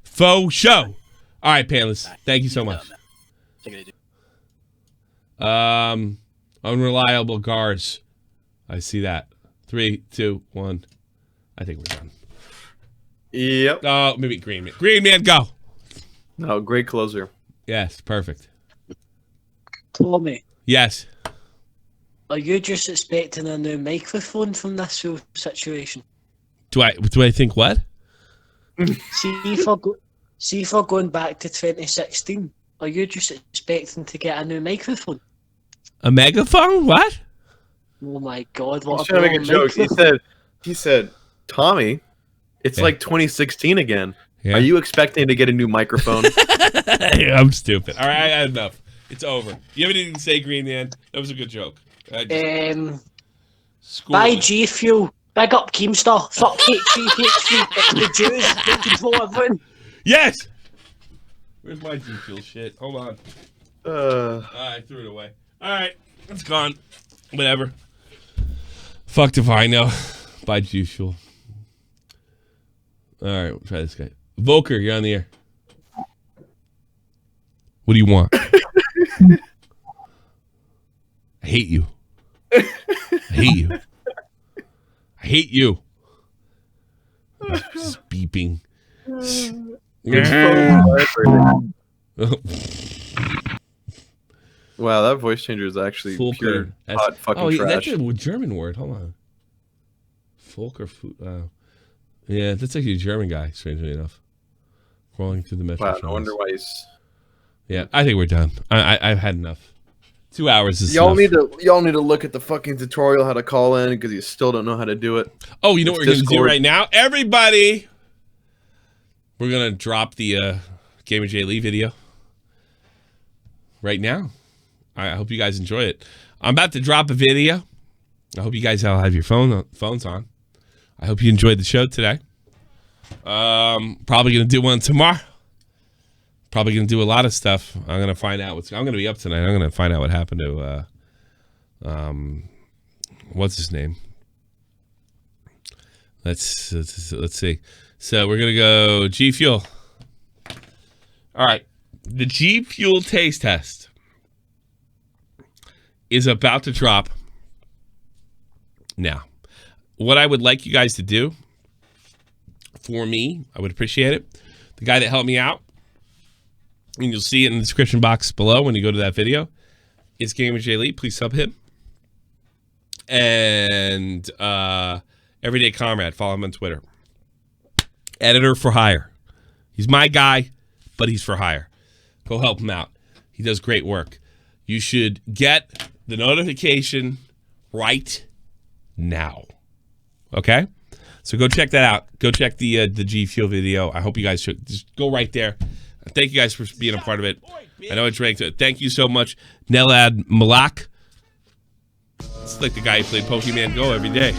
Faux show. All right, Pantless. Thank you so much. Unreliable guards. I see that. 3, 2, 1. I think we're done. Yep. Oh, maybe Green Man. Green Man, go. No, great closer. Yes, perfect. Tommy, Yes. are you just expecting a new microphone from this whole situation? Do I think what? See if we're going back to 2016, are you just expecting to get a new microphone? A megaphone? What? Oh my God! He's What trying to make a joke. microphone. He said, Tommy, it's like 2016 again. Yeah. Are you expecting to get a new microphone? I'm stupid. All right, I had enough. It's over. You have anything to say, Green Man? That was a good joke. Buy G Fuel. Big up Keemstar. Fuck H3H3. It's the Jews. They control everything. Yes. Where's my G Fuel shit? Hold on. I threw it away. All right, it's gone. Whatever. Fucked if I know. Buy G Fuel. All right, we'll try this guy. Volker, you're on the air. What do you want? I hate you. I hate you. I hate you. Just beeping. Wow, that voice changer is actually pure hot fucking trash. That's a German word. Hold on. Volker. Yeah, that's actually a German guy, strangely enough. Crawling through the metro. Wow, I wonder why he's... Yeah, I think we're done. I've had enough. 2 hours is y'all enough. y'all need to look at the fucking tutorial how to call in because you still don't know how to do it. Oh, you know what we're going to do right now? Everybody, we're going to drop the Gamer J Lee video right now. I hope you guys enjoy it. I'm about to drop a video. I hope you guys all have your phones on. I hope you enjoyed the show today. Probably going to do one tomorrow. Probably going to do a lot of stuff. I'm going to find out I'm going to be up tonight. I'm going to find out what happened to what's his name? Let's see. So we're going to go G Fuel. All right. The G Fuel taste test is about to drop now. What I would like you guys to do for me, I would appreciate it. The guy that helped me out, and you'll see it in the description box below when you go to that video, is Gamer J Lee. Please sub him. And Everyday Comrade, follow him on Twitter. Editor for hire. He's my guy, but he's for hire. Go help him out. He does great work. You should get the notification right now. Okay? So go check that out. Go check the G Fuel video. I hope you guys should just go right there. Thank you guys for being a part of it. I know it's ranked. Thank you so much, Nelad Malak. It's like the guy who played Pokemon Go every day.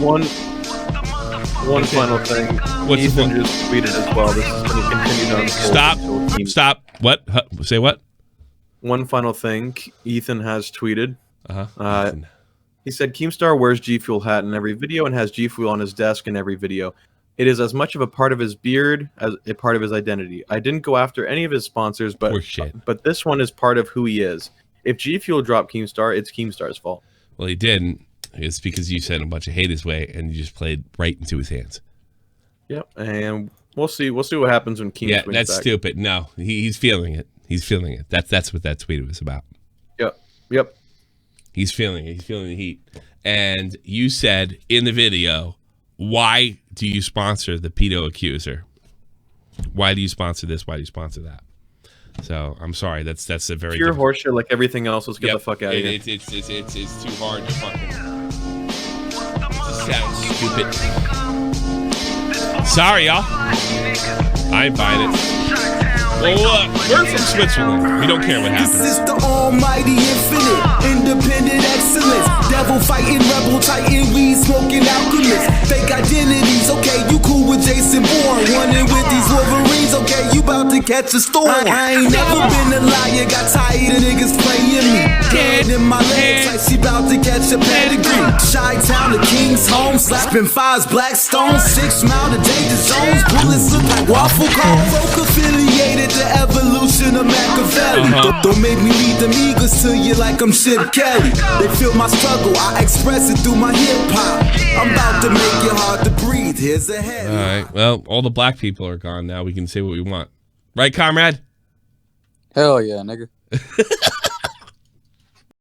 One final thing. What's Ethan just tweeted as well. This is going to continue to unfold. Stop. What? Say what? One final thing. Ethan has tweeted. He said, Keemstar wears G Fuel hat in every video and has G Fuel on his desk in every video. It is as much of a part of his beard as a part of his identity. I didn't go after any of his sponsors, but this one is part of who he is. If G Fuel dropped Keemstar, it's Keemstar's fault. Well, he didn't. It's because you sent a bunch of hate his way, and you just played right into his hands. Yep, and we'll see. We'll see what happens when Keem. Yeah, that's stupid. No, he's feeling it. He's feeling it. That's what that tweet was about. Yep. He's feeling it. He's feeling the heat. And you said in the video, why do you sponsor the pedo accuser? Why do you sponsor this? Why do you sponsor that? So I'm sorry. That's a very pure horseshit like everything else. Let's get the fuck out of here. It's too hard to fucking. It sounds stupid. Sorry, y'all. I ain't buying it. Well, we're from Switzerland. We don't care what happens. This is the almighty infinite, independent excellence. Devil fighting, rebel titan, weed smoking alchemist. Fake identities, okay, you cool with Jason Bourne. Running with these Wolverines, okay, you about to catch a storm. I ain't never been a liar, got tired of niggas playing me. Dead in my legs like she about to catch a pedigree. Chi-Town, the King's home, slapping fives, black stones, 6 mile to danger zones. Bullets look like waffle cones. Folk affiliated. The evolution of Machiavelli. Don't make me lead them eagles to you like I'm Chip Kelly. They feel my struggle, I express it through my hip hop. I'm about to make it hard to breathe. Here's a head. All right. Well, all the black people are gone now. We can say what we want, right, comrade? Hell yeah, nigga.